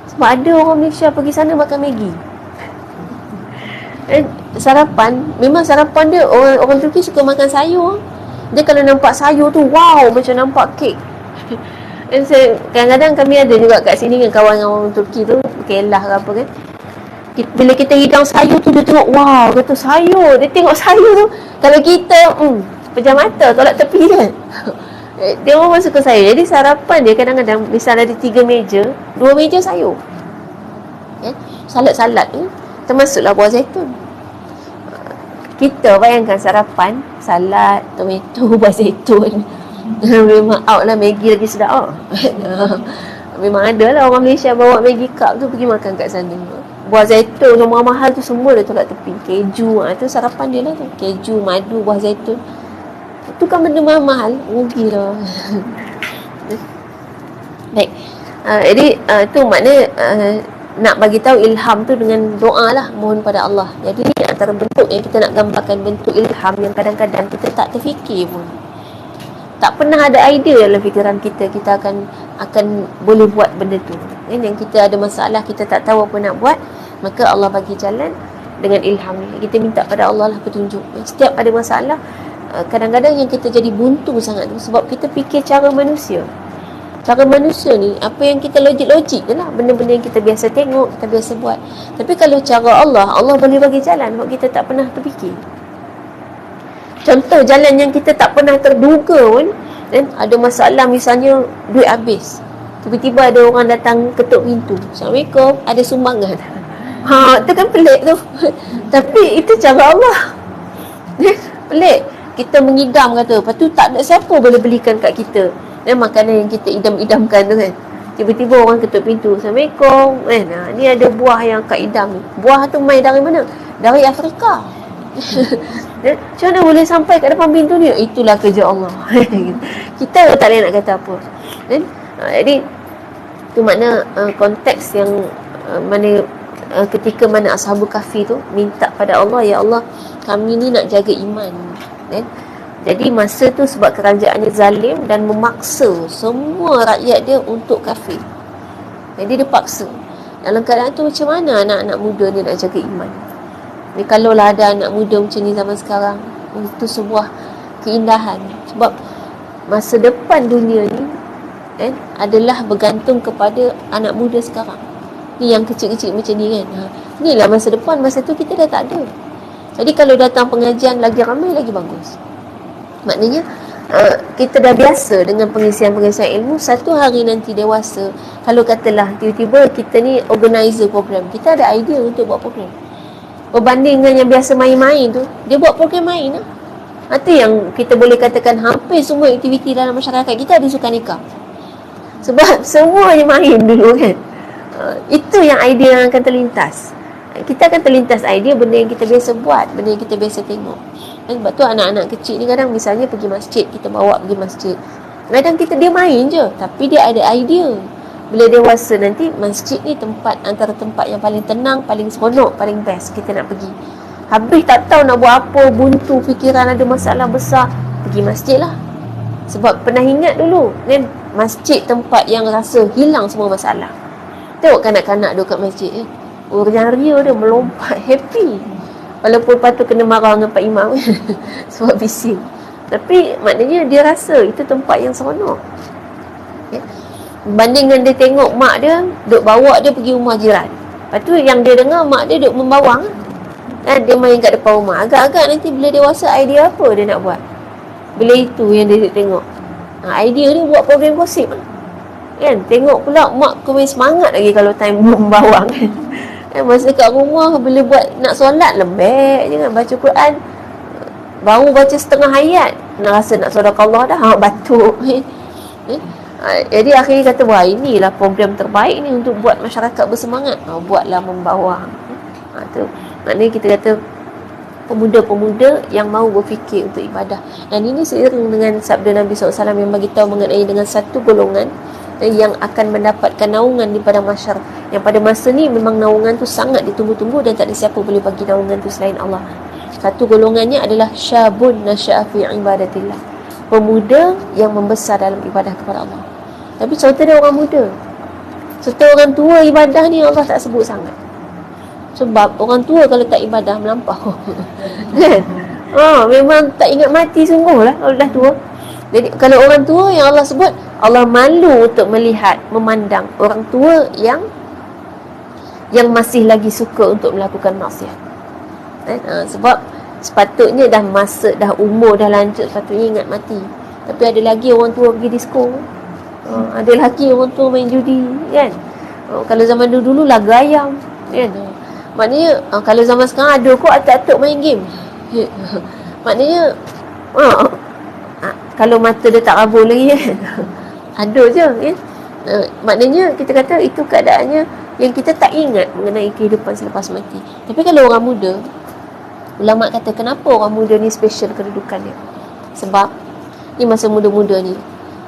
Sebab ada orang Malaysia pergi sana makan Maggi. Sarapan, memang sarapan dia, orang Turki suka makan sayur. Dia kalau nampak sayur tu, wow, macam nampak kek. Dan kadang-kadang kami ada juga kat sini kan, kawan orang Turki tu, Kelah ke apa kan, bila kita hidang sayur tu, dia tengok, wow, kata sayur. Dia tengok sayur tu, kalau kita pejam mata, tolak tepi kan. Dia orang suka sayur. Jadi sarapan dia kadang-kadang, misal ada 3 meja, 2 meja sayur. Salad-salad tu termasuklah buah zaitun. Kita bayangkan sarapan, salad, tomato, buah zaitun. Memang out lah, Maggi lagi sedap. Memang ada lah orang Malaysia bawa Maggi cup tu pergi makan kat sana. Buah zaitun yang mahal tu semua dia tolak tepi. Keju, tu sarapan dia lah tu. Keju, madu, buah zaitun. Tu kan benda mahal, rugi lah. Baik. Jadi tu makna nak bagi tahu ilham tu dengan doa lah, mohon pada Allah. Jadi ni antara bentuk yang kita nak gambarkan, bentuk ilham yang kadang-kadang kita tak terfikir pun. Tak pernah ada idea dalam fikiran kita akan boleh buat benda tu. Yang kita ada masalah, kita tak tahu apa nak buat, maka Allah bagi jalan dengan ilham ni. Kita minta pada Allah lah petunjuk. Setiap ada masalah, kadang-kadang yang kita jadi buntu sangat tu sebab kita fikir cara manusia. Cara manusia ni, apa yang kita logik-logik je lah, benda-benda yang kita biasa tengok, kita biasa buat. Tapi kalau cara Allah boleh bagi jalan sebab kita tak pernah terfikir. Contoh jalan yang kita tak pernah terduga pun, ada masalah, misalnya duit habis, tiba-tiba ada orang datang ketuk pintu, Assalamualaikum, ada sumbangan. Tu kan pelik tu. Tapi itu cara Allah. Pelik. Kita mengidam kata, lepas tu tak ada siapa boleh belikan kat kita makanan yang kita idam-idamkan tu kan. Tiba-tiba orang ketuk pintu, Assalamualaikum kan. Ni ada buah yang Kak idam ni. Buah tu mai dari mana? Dari Afrika. Macam mana boleh sampai kat depan pintu ni? Itulah kerja Allah. Kita tak boleh nak kata apa. Jadi tu makna konteks yang mana ketika mana Ashabul Kahfi tu minta pada Allah, ya Allah, kami ni nak jaga iman kan. Jadi masa tu sebab kerajaannya zalim dan memaksa semua rakyat dia untuk kafir. Jadi dia paksa. Dalam keadaan tu macam mana anak-anak muda ni nak jaga iman? Ni kalaulah ada anak muda macam ni zaman sekarang, itu sebuah keindahan. Sebab masa depan dunia ni adalah bergantung kepada anak muda sekarang. Ni yang kecil-kecil macam ni kan. Inilah masa depan, masa tu kita dah tak ada. Jadi kalau datang pengajian lagi ramai lagi bagus. Maknanya kita dah biasa dengan pengisian-pengisian ilmu. Satu hari nanti dewasa, kalau katalah tiba-tiba kita ni organizer program, kita ada idea untuk buat program. Berbanding dengan yang biasa main-main tu, dia buat program main lah. Itu yang kita boleh katakan hampir semua aktiviti dalam masyarakat kita ada sukan nikah. Sebab semuanya main dulu kan. Itu yang idea yang akan terlintas. Kita akan terlintas idea benda yang kita biasa buat, benda yang kita biasa tengok. Sebab tu anak-anak kecil ni kadang misalnya pergi masjid, kita bawa pergi masjid. Kadang dia main je, tapi dia ada idea. Bila dewasa nanti, masjid ni antara tempat yang paling tenang, paling seronok, paling best kita nak pergi. Habis tak tahu nak buat apa, buntu fikiran, ada masalah besar, pergi masjid lah. Sebab pernah ingat dulu kan, masjid tempat yang rasa hilang semua masalah. Tengok kanak-kanak duduk kat masjid orang ria dia melompat happy. Walaupun patut kena marah dengan Pak Imam sebab bising. Tapi maknanya dia rasa itu tempat yang seronok. Banding dengan dia tengok mak dia duk bawa dia pergi rumah jiran. Lepas tu yang dia dengar mak dia duk membawang. Dia main kat depan rumah. Agak-agak nanti bila dewasa idea apa dia nak buat? Bila itu yang dia tengok. Idea dia buat program gosip kan. Tengok pula mak kau main semangat lagi kalau time membawang kan. Masa kat rumah bila buat nak solat lembek je kan, baca Quran baru baca setengah ayat nak rasa nak sedekah dah batuk. Jadi akhirnya kata, wah inilah program terbaik ni untuk buat masyarakat bersemangat. Buatlah membawang. Tu maknanya kita kata pemuda-pemuda yang mahu berfikir untuk ibadah. Dan ini seiring dengan sabda Nabi SAW yang bagi tahu mengenai dengan satu golongan yang akan mendapatkan naungan di padang mahsyar, yang pada masa ni memang naungan tu sangat ditunggu-tunggu dan tak ada siapa boleh bagi naungan tu selain Allah. Satu golongannya adalah syabun nasya'a fi ibadatillah, pemuda yang membesar dalam ibadah kepada Allah. Tapi contoh dia orang muda. Serta orang tua ibadah ni Allah tak sebut sangat. Sebab orang tua kalau tak ibadah melampau kan? Memang tak ingat mati sungguh lah kalau dah tua. Jadi kalau orang tua yang Allah sebut, Allah malu untuk melihat, memandang orang tua yang masih lagi suka untuk melakukan maksiat. Sebab sepatutnya dah masa, dah umur dah lanjut, sepatutnya ingat mati. Tapi ada lagi orang tua pergi disko. Ada lagi orang tua main judi kan. Kalau zaman dulu lagu ayam kan. Maknanya kalau zaman sekarang ada kok atuk-atuk main game. Maknanya kalau mata dia tak rabun lagi kan. Ada je kan. Maknanya kita kata itu keadaannya yang kita tak ingat mengenai kehidupan selepas mati. Tapi kalau orang muda, ulama kata kenapa orang muda ni special kedudukannya? Sebab ni masa muda-muda ni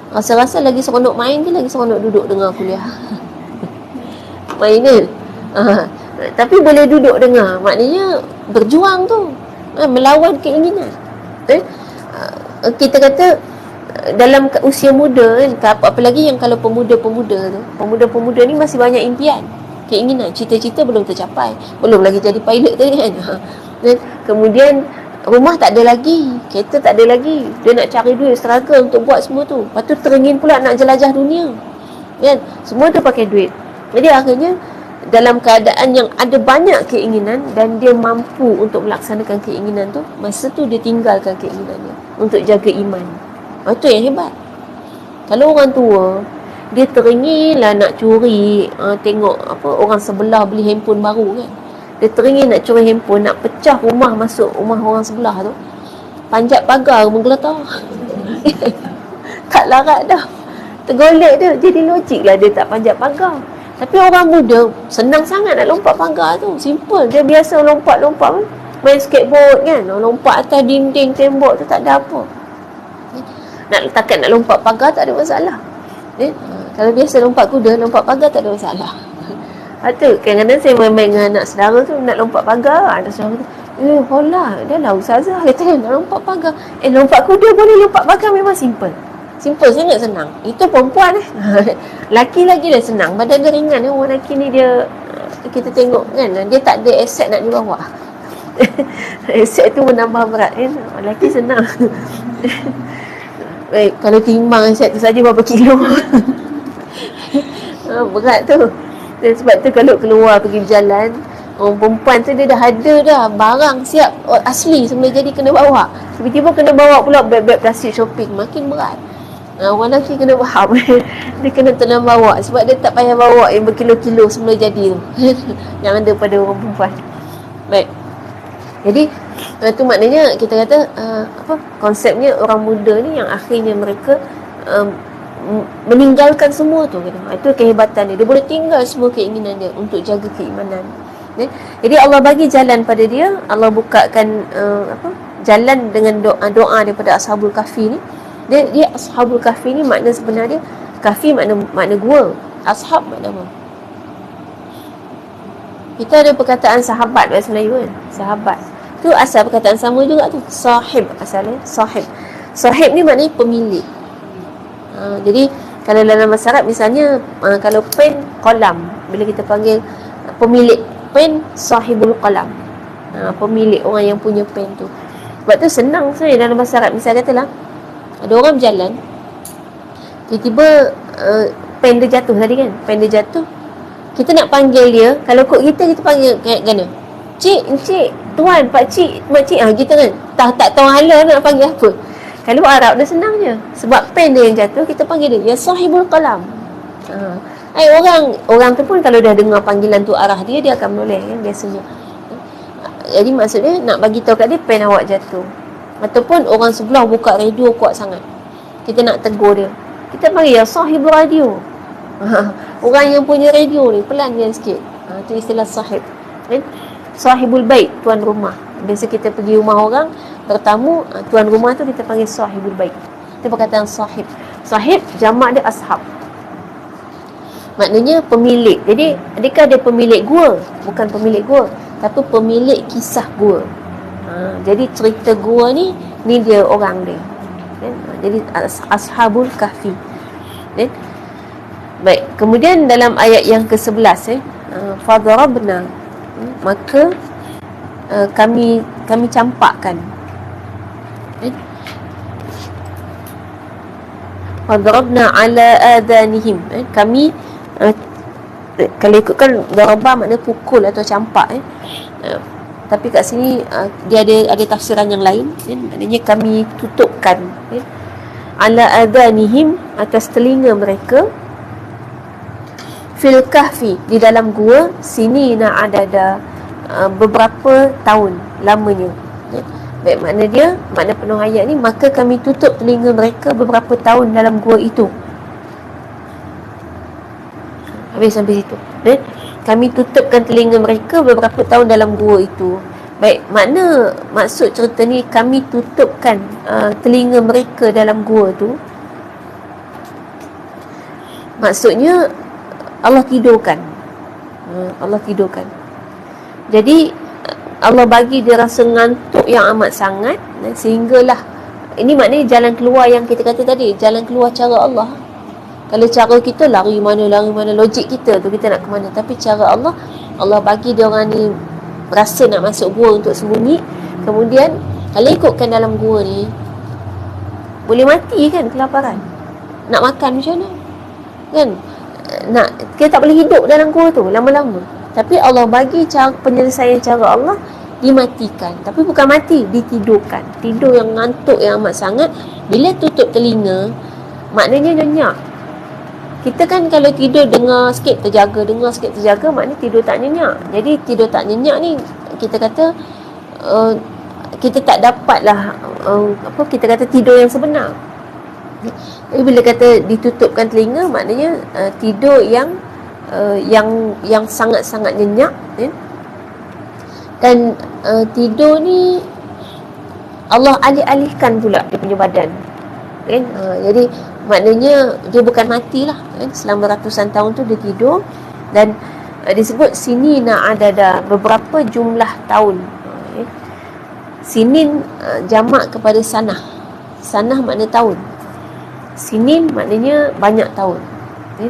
rasa-rasa lagi seronok main ke lagi seronok duduk dengar kuliah? Main kan? Tapi boleh duduk dengar, maknanya berjuang tu, melawan keinginan. Kita kata dalam usia muda kan, apalagi yang kalau pemuda-pemuda tu, pemuda-pemuda ni masih banyak impian, keinginan, cita-cita belum tercapai, belum lagi jadi pilot tadi kan. Dan kemudian rumah tak ada lagi, kereta tak ada lagi, dia nak cari duit, struggle untuk buat semua tu. Lepas tu teringin pula nak jelajah dunia kan, semua tu pakai duit. Jadi akhirnya dalam keadaan yang ada banyak keinginan dan dia mampu untuk melaksanakan keinginan tu, masa tu dia tinggalkan keinginannya untuk jaga iman. Itu yang hebat. Kalau orang tua, dia teringinlah nak curi, tengok apa orang sebelah beli handphone baru kan, dia teringin nak curi handphone, nak pecah rumah masuk rumah orang sebelah tu. panjat pagar menggeletar. Tak larat dah, tergolek dia. Jadi logik lah dia tak panjat pagar. Tapi orang muda senang sangat nak lompat pagar tu. Simple. Dia biasa lompat-lompat main skateboard kan, lompat atas dinding tembok tu tak ada apa. Nak lompat pagar tak ada masalah. Kalau biasa lompat kuda, lompat pagar tak ada masalah. Tu kadang-kadang saya main-main dengan anak saudara tu, nak lompat pagar. Anak saudara tu, hola, dah lah ustazah kata nak lompat pagar. Lompat kuda boleh, lompat pagar memang simple. Simple, sangat senang. Itu perempuan laki lagi dah senang. Badan dia ringan. Orang lelaki ni dia, kita tengok kan, dia tak ada aset nak dibawa. Aset tu menambah berat kan. Lelaki senang. Baik, kalau timbang aset tu saja berapa kilo. Berat tu. Dan sebab tu kalau keluar pergi berjalan, orang perempuan tu dia dah ada dah barang siap asli semula jadi kena bawa. Tiba-tiba kena bawa pula beg-beg plastik shopping, makin berat. Orang lelaki kena faham. Dia kena tenang bawa sebab dia tak payah bawa yang berkilo-kilo semula jadi tu. Yang ada pada orang perempuan. Baik. Jadi tu maknanya kita kata konsepnya orang muda ni yang akhirnya mereka meninggalkan semua tu gitu. Itu kehebatan dia. Dia boleh tinggal semua keinginan dia untuk jaga keimanan. Jadi Allah bagi jalan pada dia. Allah bukakan jalan dengan doa daripada Ashabul Kahfi ni. Dia Ashabul Kahfi ni makna sebenarnya, Kahfi makna gua, ashab makna apa? Kita ada perkataan sahabat bahasa Melayu kan, sahabat tu asal perkataan sama juga tu, sahib asalnya, sahib. Sahib ni maknanya pemilik. Jadi kalau dalam bahasa Arab misalnya, kalau pen, qalam, bila kita panggil pemilik pen, sahibul qalam, pemilik, orang yang punya pen tu. Sebab tu senang sebenarnya dalam bahasa Arab. Misalnya katalah ada orang berjalan, tiba-tiba pen dia jatuh tadi kan, pen dia jatuh, kita nak panggil dia, kalau kod kita panggil kayak gana, cik, encik, tuan, pakcik, makcik, kita kan tak tahu hala nak panggil apa. Kalau Arab dah senang je, sebab pen dia yang jatuh, kita panggil dia ya sahibul qalam. Orang tu pun kalau dah dengar panggilan tu arah dia akan menoleh kan biasanya. Jadi maksudnya nak bagi tahu kat dia pen awak jatuh. Ataupun orang sebelah buka radio kuat sangat, kita nak tegur dia, kita panggil ya sahibul radio. Orang yang punya radio ni pelan dia sikit. Itu istilah sahib. Sahibul bait, tuan rumah. Biasa kita pergi rumah orang bertamu, tuan rumah tu kita panggil sahibul bait. Itu perkataan sahib. Sahib jamak dia ashab. Maknanya pemilik. Jadi adakah dia pemilik gua? Bukan pemilik gua, tapi pemilik kisah gua. Jadi cerita gua ni dia orang dia. Jadi Ashabul Kahfi. Baik, kemudian dalam ayat yang ke-11 fadarabna, maka kami campakkan. Fadarabna ala adanihim. Kami kalau ikutkan darabah makna pukul atau campak. Tapi kat sini dia ada tafsiran yang lain. Maknanya kami tutupkan ala adanihim, atas telinga mereka, fil kahfi, di dalam gua, sini na ada beberapa tahun lamanya. Baik, makna penuh ayat ni, maka kami tutup telinga mereka beberapa tahun dalam gua itu. Habis sampai situ. Kami tutupkan telinga mereka beberapa tahun dalam gua itu. Baik, maksud cerita ni kami tutupkan telinga mereka dalam gua tu, maksudnya Allah tidurkan. Allah tidurkan. Jadi Allah bagi dia rasa ngantuk yang amat sangat, sehinggalah ini maknanya jalan keluar yang kita kata tadi, jalan keluar cara Allah. Kalau cara kita lari mana, logik kita tu kita nak ke mana. Tapi cara Allah bagi dia orang ni rasa nak masuk gua untuk sembunyi. Kemudian kalau ikutkan dalam gua ni boleh mati kan, kelaparan. Nak makan macam mana? Kan? Kita tak boleh hidup dalam gua tu lama-lama. Tapi Allah bagi cara penyelesaian cara Allah, dimatikan. Tapi bukan mati, ditidurkan. Tidur yang ngantuk yang amat sangat. Bila tutup telinga, maknanya nyenyak. Kita kan kalau tidur dengar sikit terjaga, maknanya tidur tak nyenyak. Jadi tidur tak nyenyak ni kita kata kita tak dapatlah kita kata tidur yang sebenar. Jadi bila kata ditutupkan telinga, maknanya tidur yang sangat-sangat nyenyak, ya. Dan tidur ni Allah alih-alihkan pula dia punya badan, kan? Jadi maknanya dia bukan matilah, kan? Selama ratusan tahun tu dia tidur. Dan disebut sinina adada, beberapa jumlah tahun. Sinin jamak kepada sanah. Sanah makna tahun. Sinin maknanya banyak tahun, ya?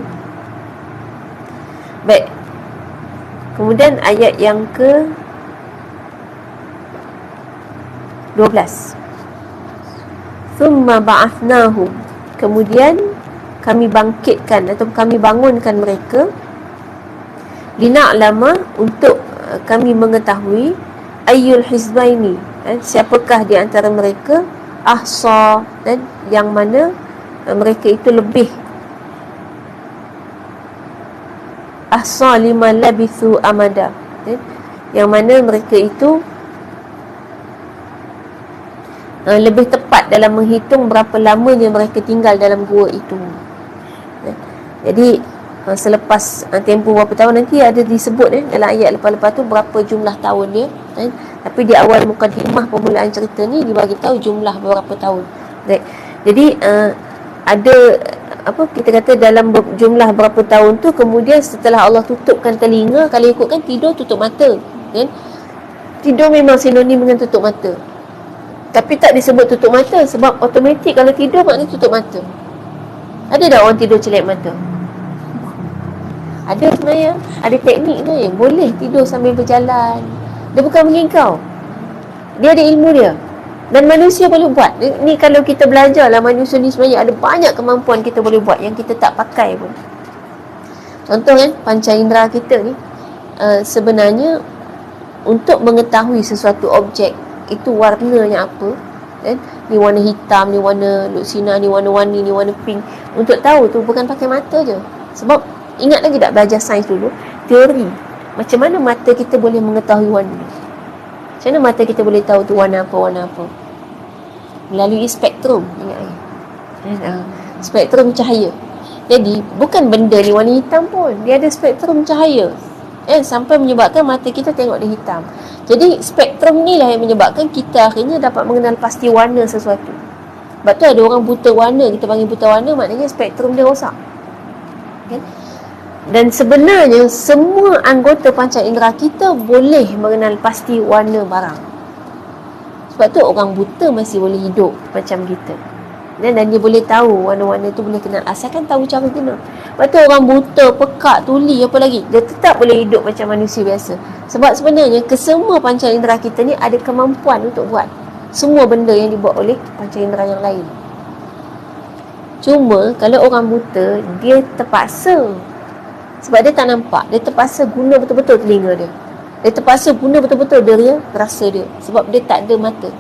Baik. Kemudian ayat yang ke 12. Thumma ba'athnahum, kemudian kami bangkitkan atau kami bangunkan mereka, lina'lama, untuk kami mengetahui, ayyul hizbaini, siapakah di antara mereka ahsa, dan yang mana mereka itu lebih ahsa lima labithu amada, yang mana mereka itu lebih tepat dalam menghitung berapa lamanya mereka tinggal dalam gua itu. Jadi selepas tempoh berapa tahun, nanti ada disebut dalam ayat lepas-lepas tu berapa jumlah tahun dia, tapi di awal mukadimah permulaan cerita ni dibagi tahu jumlah berapa tahun. Jadi ada kita kata dalam jumlah berapa tahun tu, kemudian setelah Allah tutupkan telinga, kalau ikutkan tidur tutup mata, kan? Tidur memang sinonim dengan tutup mata, tapi tak disebut tutup mata sebab automatik kalau tidur maknanya tutup mata. Ada tak orang tidur celak mata? Ada sebenarnya, ada teknik tu yang boleh tidur sambil berjalan. Dia bukan mengingkau, dia ada ilmu dia. Dan manusia boleh buat. Ni kalau kita belajar lah, manusia ni sebenarnya ada banyak kemampuan kita boleh buat yang kita tak pakai pun. Contoh kan, panca indera kita ni sebenarnya untuk mengetahui sesuatu objek itu warnanya apa, kan? Ni warna hitam, ni warna luksina, ni warna-warni, ni warna pink. Untuk tahu tu bukan pakai mata je. Sebab ingat lagi tak belajar sains dulu, teori macam mana mata kita boleh mengetahui warna. Macam mana mata kita boleh tahu tu warna apa? Melalui spektrum. Ingat spektrum cahaya. Jadi bukan benda ni warna hitam pun, dia ada spektrum cahaya, sampai menyebabkan mata kita tengok dia hitam. Jadi spektrum ni lah yang menyebabkan kita akhirnya dapat mengenal pasti warna sesuatu. Sebab tu ada orang buta warna, kita panggil buta warna, maknanya spektrum dia rosak, kan? Dan sebenarnya semua anggota panca indera kita boleh mengenal pasti warna barang. Sebab tu orang buta masih boleh hidup macam kita. Dan dia boleh tahu warna-warna tu, boleh kenal, asalkan tahu cara guna. Sebab tu orang buta, pekak, tuli, apa lagi, dia tetap boleh hidup macam manusia biasa. Sebab sebenarnya kesemua panca indera kita ni ada kemampuan untuk buat semua benda yang dibuat oleh panca indera yang lain. Cuma kalau orang buta, dia terpaksa, sebab dia tak nampak, dia terpaksa guna betul-betul telinga dia. Dia terpaksa guna betul-betul dia rasa dia, sebab dia tak ada mata.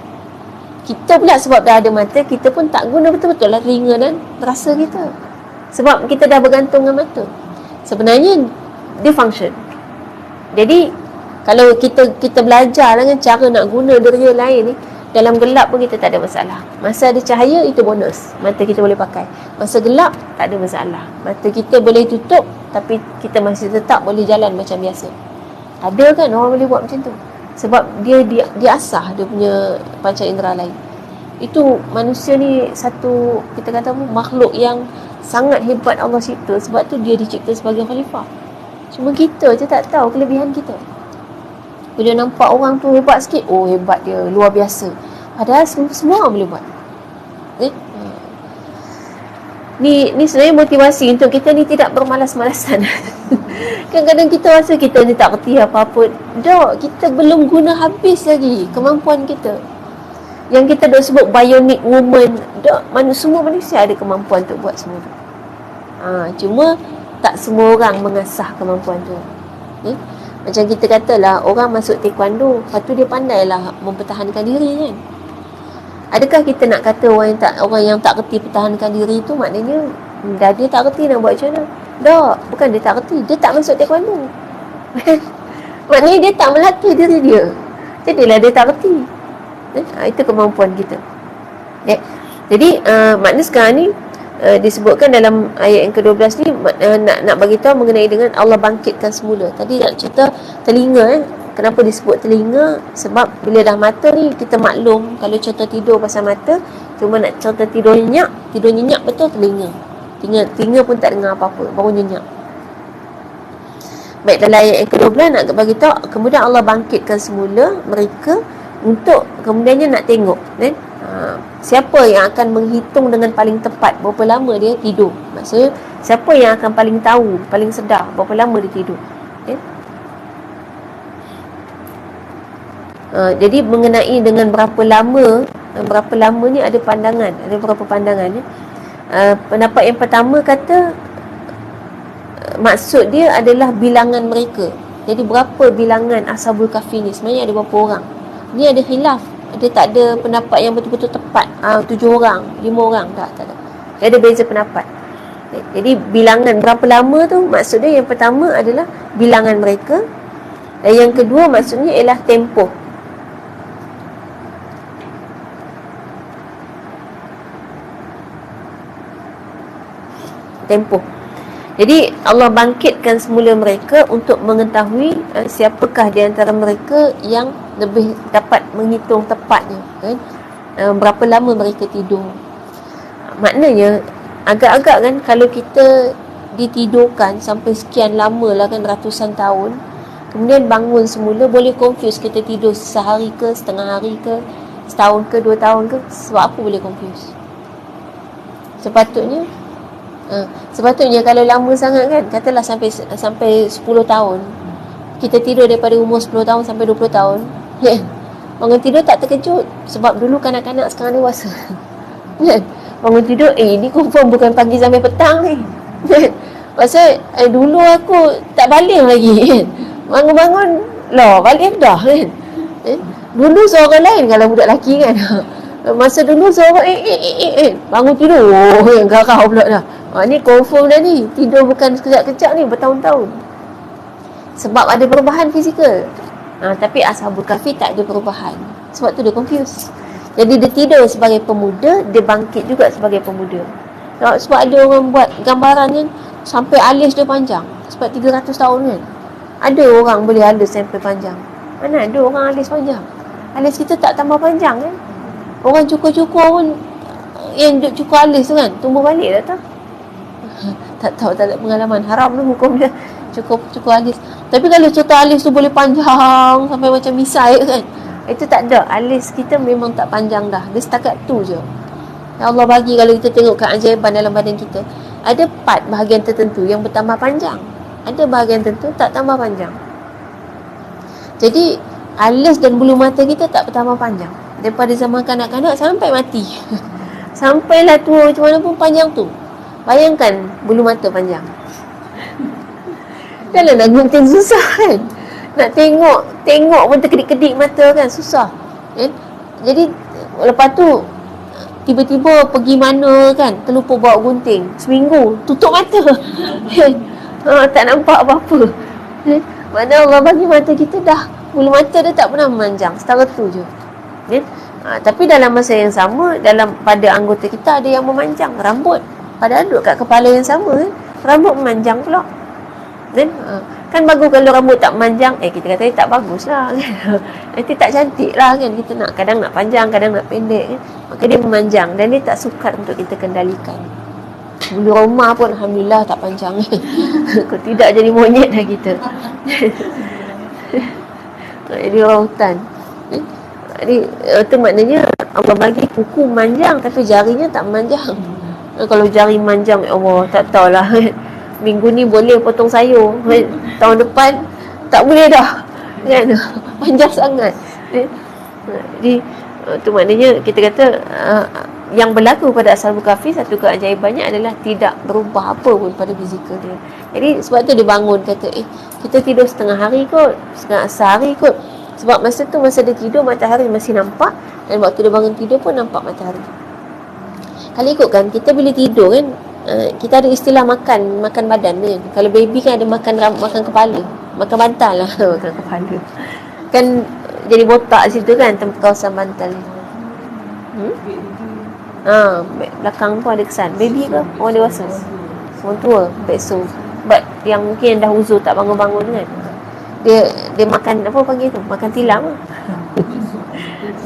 Kita pula sebab dah ada mata, kita pun tak guna betul-betul lah telinga dan rasa kita, sebab kita dah bergantung dengan mata. Sebenarnya dia function. Jadi kalau kita belajar dengan cara nak guna deria lain ni, dalam gelap pun kita tak ada masalah. Masa ada cahaya, itu bonus, mata kita boleh pakai. Masa gelap, tak ada masalah, mata kita boleh tutup, tapi kita masih tetap boleh jalan macam biasa. Ada kan orang boleh buat macam tu? Sebab dia asah dia punya panca indera lain. Itu manusia ni satu, kita kata apa, makhluk yang sangat hebat Allah cipta. Sebab tu dia dicipta sebagai khalifah. Cuma kita je tak tahu kelebihan kita. Bila nampak orang tu hebat sikit, oh hebat dia, luar biasa. Padahal semua orang boleh buat. Ni sebenarnya motivasi untuk kita ni tidak bermalas-malasan. Kadang-kadang kita rasa kita ni tak kerti apa-apa. Tak, kita belum guna habis lagi kemampuan kita. Yang kita dah sebut bionic woman. Tak, semua manusia ada kemampuan untuk buat semua tu. Cuma tak semua orang mengasah kemampuan tu. Macam kita katalah orang masuk taekwondo, lepas tu dia pandailah mempertahankan diri, kan? Adakah kita nak kata orang yang tak kerti pertahankan diri tu maknanya dia tak kerti nak buat macam mana? Tak, bukan dia tak kerti, dia tak masuk taekwondo. Maknanya dia tak melatih diri dia. Jadilah dia tak kerti. Itu kemampuan kita. Jadi makna sekarang ni disebutkan dalam ayat yang ke-12 ni, nak bagi tahu mengenai dengan Allah bangkitkan semula. Tadi nak cerita telinga. Kenapa disebut telinga? Sebab bila dah mata ni, kita maklum kalau contoh tidur pasal mata, cuma nak contoh tidur nyenyak betul telinga. Telinga pun tak dengar apa-apa, baru nyenyak. Baik, dalam ayat yang ke-12 nak bagi tahu kemudian Allah bangkitkan semula mereka untuk kemudiannya nak tengok, kan? Siapa yang akan menghitung dengan paling tepat berapa lama dia tidur. Maksudnya siapa yang akan paling tahu, paling sedar berapa lama dia tidur, okay? Jadi mengenai dengan berapa lama ni ada beberapa pandangan ya. Pendapat yang pertama kata maksud dia adalah bilangan mereka. Jadi berapa bilangan Ashabul Kahfi ni? Sebenarnya ada berapa orang? Ni ada khilaf. Dia tak ada pendapat yang betul-betul tepat. 7 orang, 5 orang, tak ada. Dia ada beza pendapat. Jadi bilangan berapa lama tu, maksud dia yang pertama adalah bilangan mereka, dan yang kedua maksudnya ialah tempoh. Jadi Allah bangkitkan semula mereka untuk mengetahui siapakah di antara mereka yang lebih dapat menghitung tepatnya, kan? Berapa lama mereka tidur. Maknanya agak-agak kan, kalau kita ditidurkan sampai sekian lama lah kan, ratusan tahun, kemudian bangun semula, boleh confuse kita tidur sehari ke, setengah hari ke, setahun ke, 2 tahun ke. Sebab apa boleh confuse? Sepatutnya kalau lama sangat kan, katalah sampai 10 tahun, kita tidur daripada umur 10 tahun sampai 20 tahun, bangun tidur tak terkejut. Sebab dulu kanak-kanak, sekarang dewasa. Bangun tidur, ni confirm bukan pagi sampai petang ni. Pasal dulu aku tak baling lagi kan. Bangun-bangun, baling dah kan. Dulu seorang lain kalau budak lelaki kan. Masa dulu seorang bangun tidur, garau pula dah. Ni confirm dah ni, tidur bukan sekejap-kejap ni, bertahun-tahun. Sebab ada perubahan fizikal. Tapi Ashabul Kahfi tak ada perubahan. Sebab tu dia confuse. Jadi dia tidur sebagai pemuda, dia bangkit juga sebagai pemuda. Sebab ada orang buat gambaran kan, sampai alis dia panjang. Sebab 300 tahun kan, ada orang boleh alis sampai panjang. Mana ada orang alis panjang? Alis kita tak tambah panjang kan. Orang cukur-cukur pun, yang duk cukur alis tu kan, tumbuh balik tak tahu. Tak tahu, tak ada pengalaman. Haram tu hukum dia cukur alis. Tapi kalau contoh alis tu boleh panjang sampai macam misai kan, itu tak ada. Alis kita memang tak panjang dah. Dia setakat tu je. Ya Allah bagi, kalau kita tengok keajaiban dalam badan kita, ada part bahagian tertentu yang bertambah panjang, ada bahagian tertentu tak tambah panjang. Jadi alis dan bulu mata kita tak bertambah panjang daripada zaman kanak-kanak sampai mati. Sampailah tua macam mana pun panjang tu. Bayangkan bulu mata panjang. Kalau nak gunting susah kan. Nak tengok pun terkedik-kedik mata kan, susah kan? Jadi lepas tu tiba-tiba pergi mana kan, terlupa bawa gunting, seminggu tutup mata kan? Tak nampak apa-apa kan? Mana Allah bagi mata kita dah, bulu mata dia tak pernah memanjang, setara tu je kan? Tapi dalam masa yang sama, pada anggota kita ada yang memanjang. Rambut pada duduk kat kepala yang sama kan, rambut memanjang pula kan? Kan bagus kalau rambut tak memanjang, kita kata tak bagus lah kan? Nanti tak cantik lah kan. Kita nak, kadang nak panjang, kadang nak pendek kan? Maka dia memanjang dan dia tak sukar untuk kita kendalikan. Bulu roma pun alhamdulillah tak panjang. Kalau tidak jadi monyet dah kita. Jadi orang hutan. Jadi itu maknanya Allah bagi kuku manjang tapi jarinya tak manjang. Kalau jari manjang, ya Allah, tak tahulah. Minggu ni boleh potong sayur, tahun depan tak boleh dah kan? Panjang sangat. Jadi itu maknanya kita kata yang berlaku pada Ashabul Kahfi, satu keajaibannya adalah tidak berubah apa pun pada fizikal dia. Jadi sebab tu dia bangun, kata kita tidur setengah hari kot, setengah sehari kot. Sebab masa tu, masa dia tidur, matahari masih nampak, dan waktu dia bangun tidur pun nampak matahari. Kalau ikutkan, kita bila tidur kan, kita ada istilah makan badan kan. Kalau baby kan ada makan kepala, makan bantal lah. Makan kepala kan, jadi botak situ kan, tempat kawasan bantal ni. Belakang pun ada kesan. Baby ke? Orang dewasa? Orang tua? Bekso. Sebab yang mungkin dah uzur tak bangun-bangun kan. Dia makan, apa panggil tu? Makan tilam lah.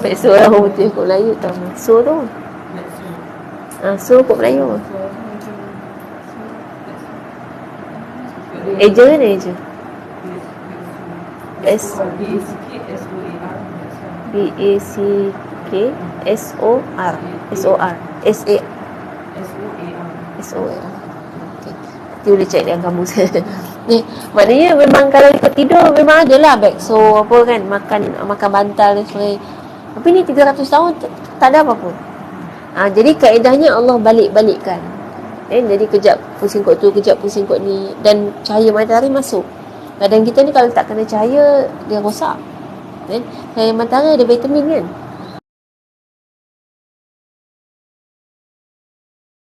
Bekso lah orang putih kot Melayu tau. So tu. So kot Melayu. Eja kan Eja? B-A-C-K-S-O-R S-O-R S-O-R. Okay. Nanti boleh check dalam kamus. Ni, maknanya memang kalau ikut tidur memang ada lah bekso apa kan, makan bantal dan sebagainya. Tapi ni 300 tahun tak ada apa-apa. Jadi kaedahnya Allah balik-balikkan. Jadi kejap pusing kot tu, kejap pusing kot ni, dan cahaya matahari masuk. Badan kita ni kalau tak kena cahaya, dia rosak. Cahaya matahari ada vitamin kan.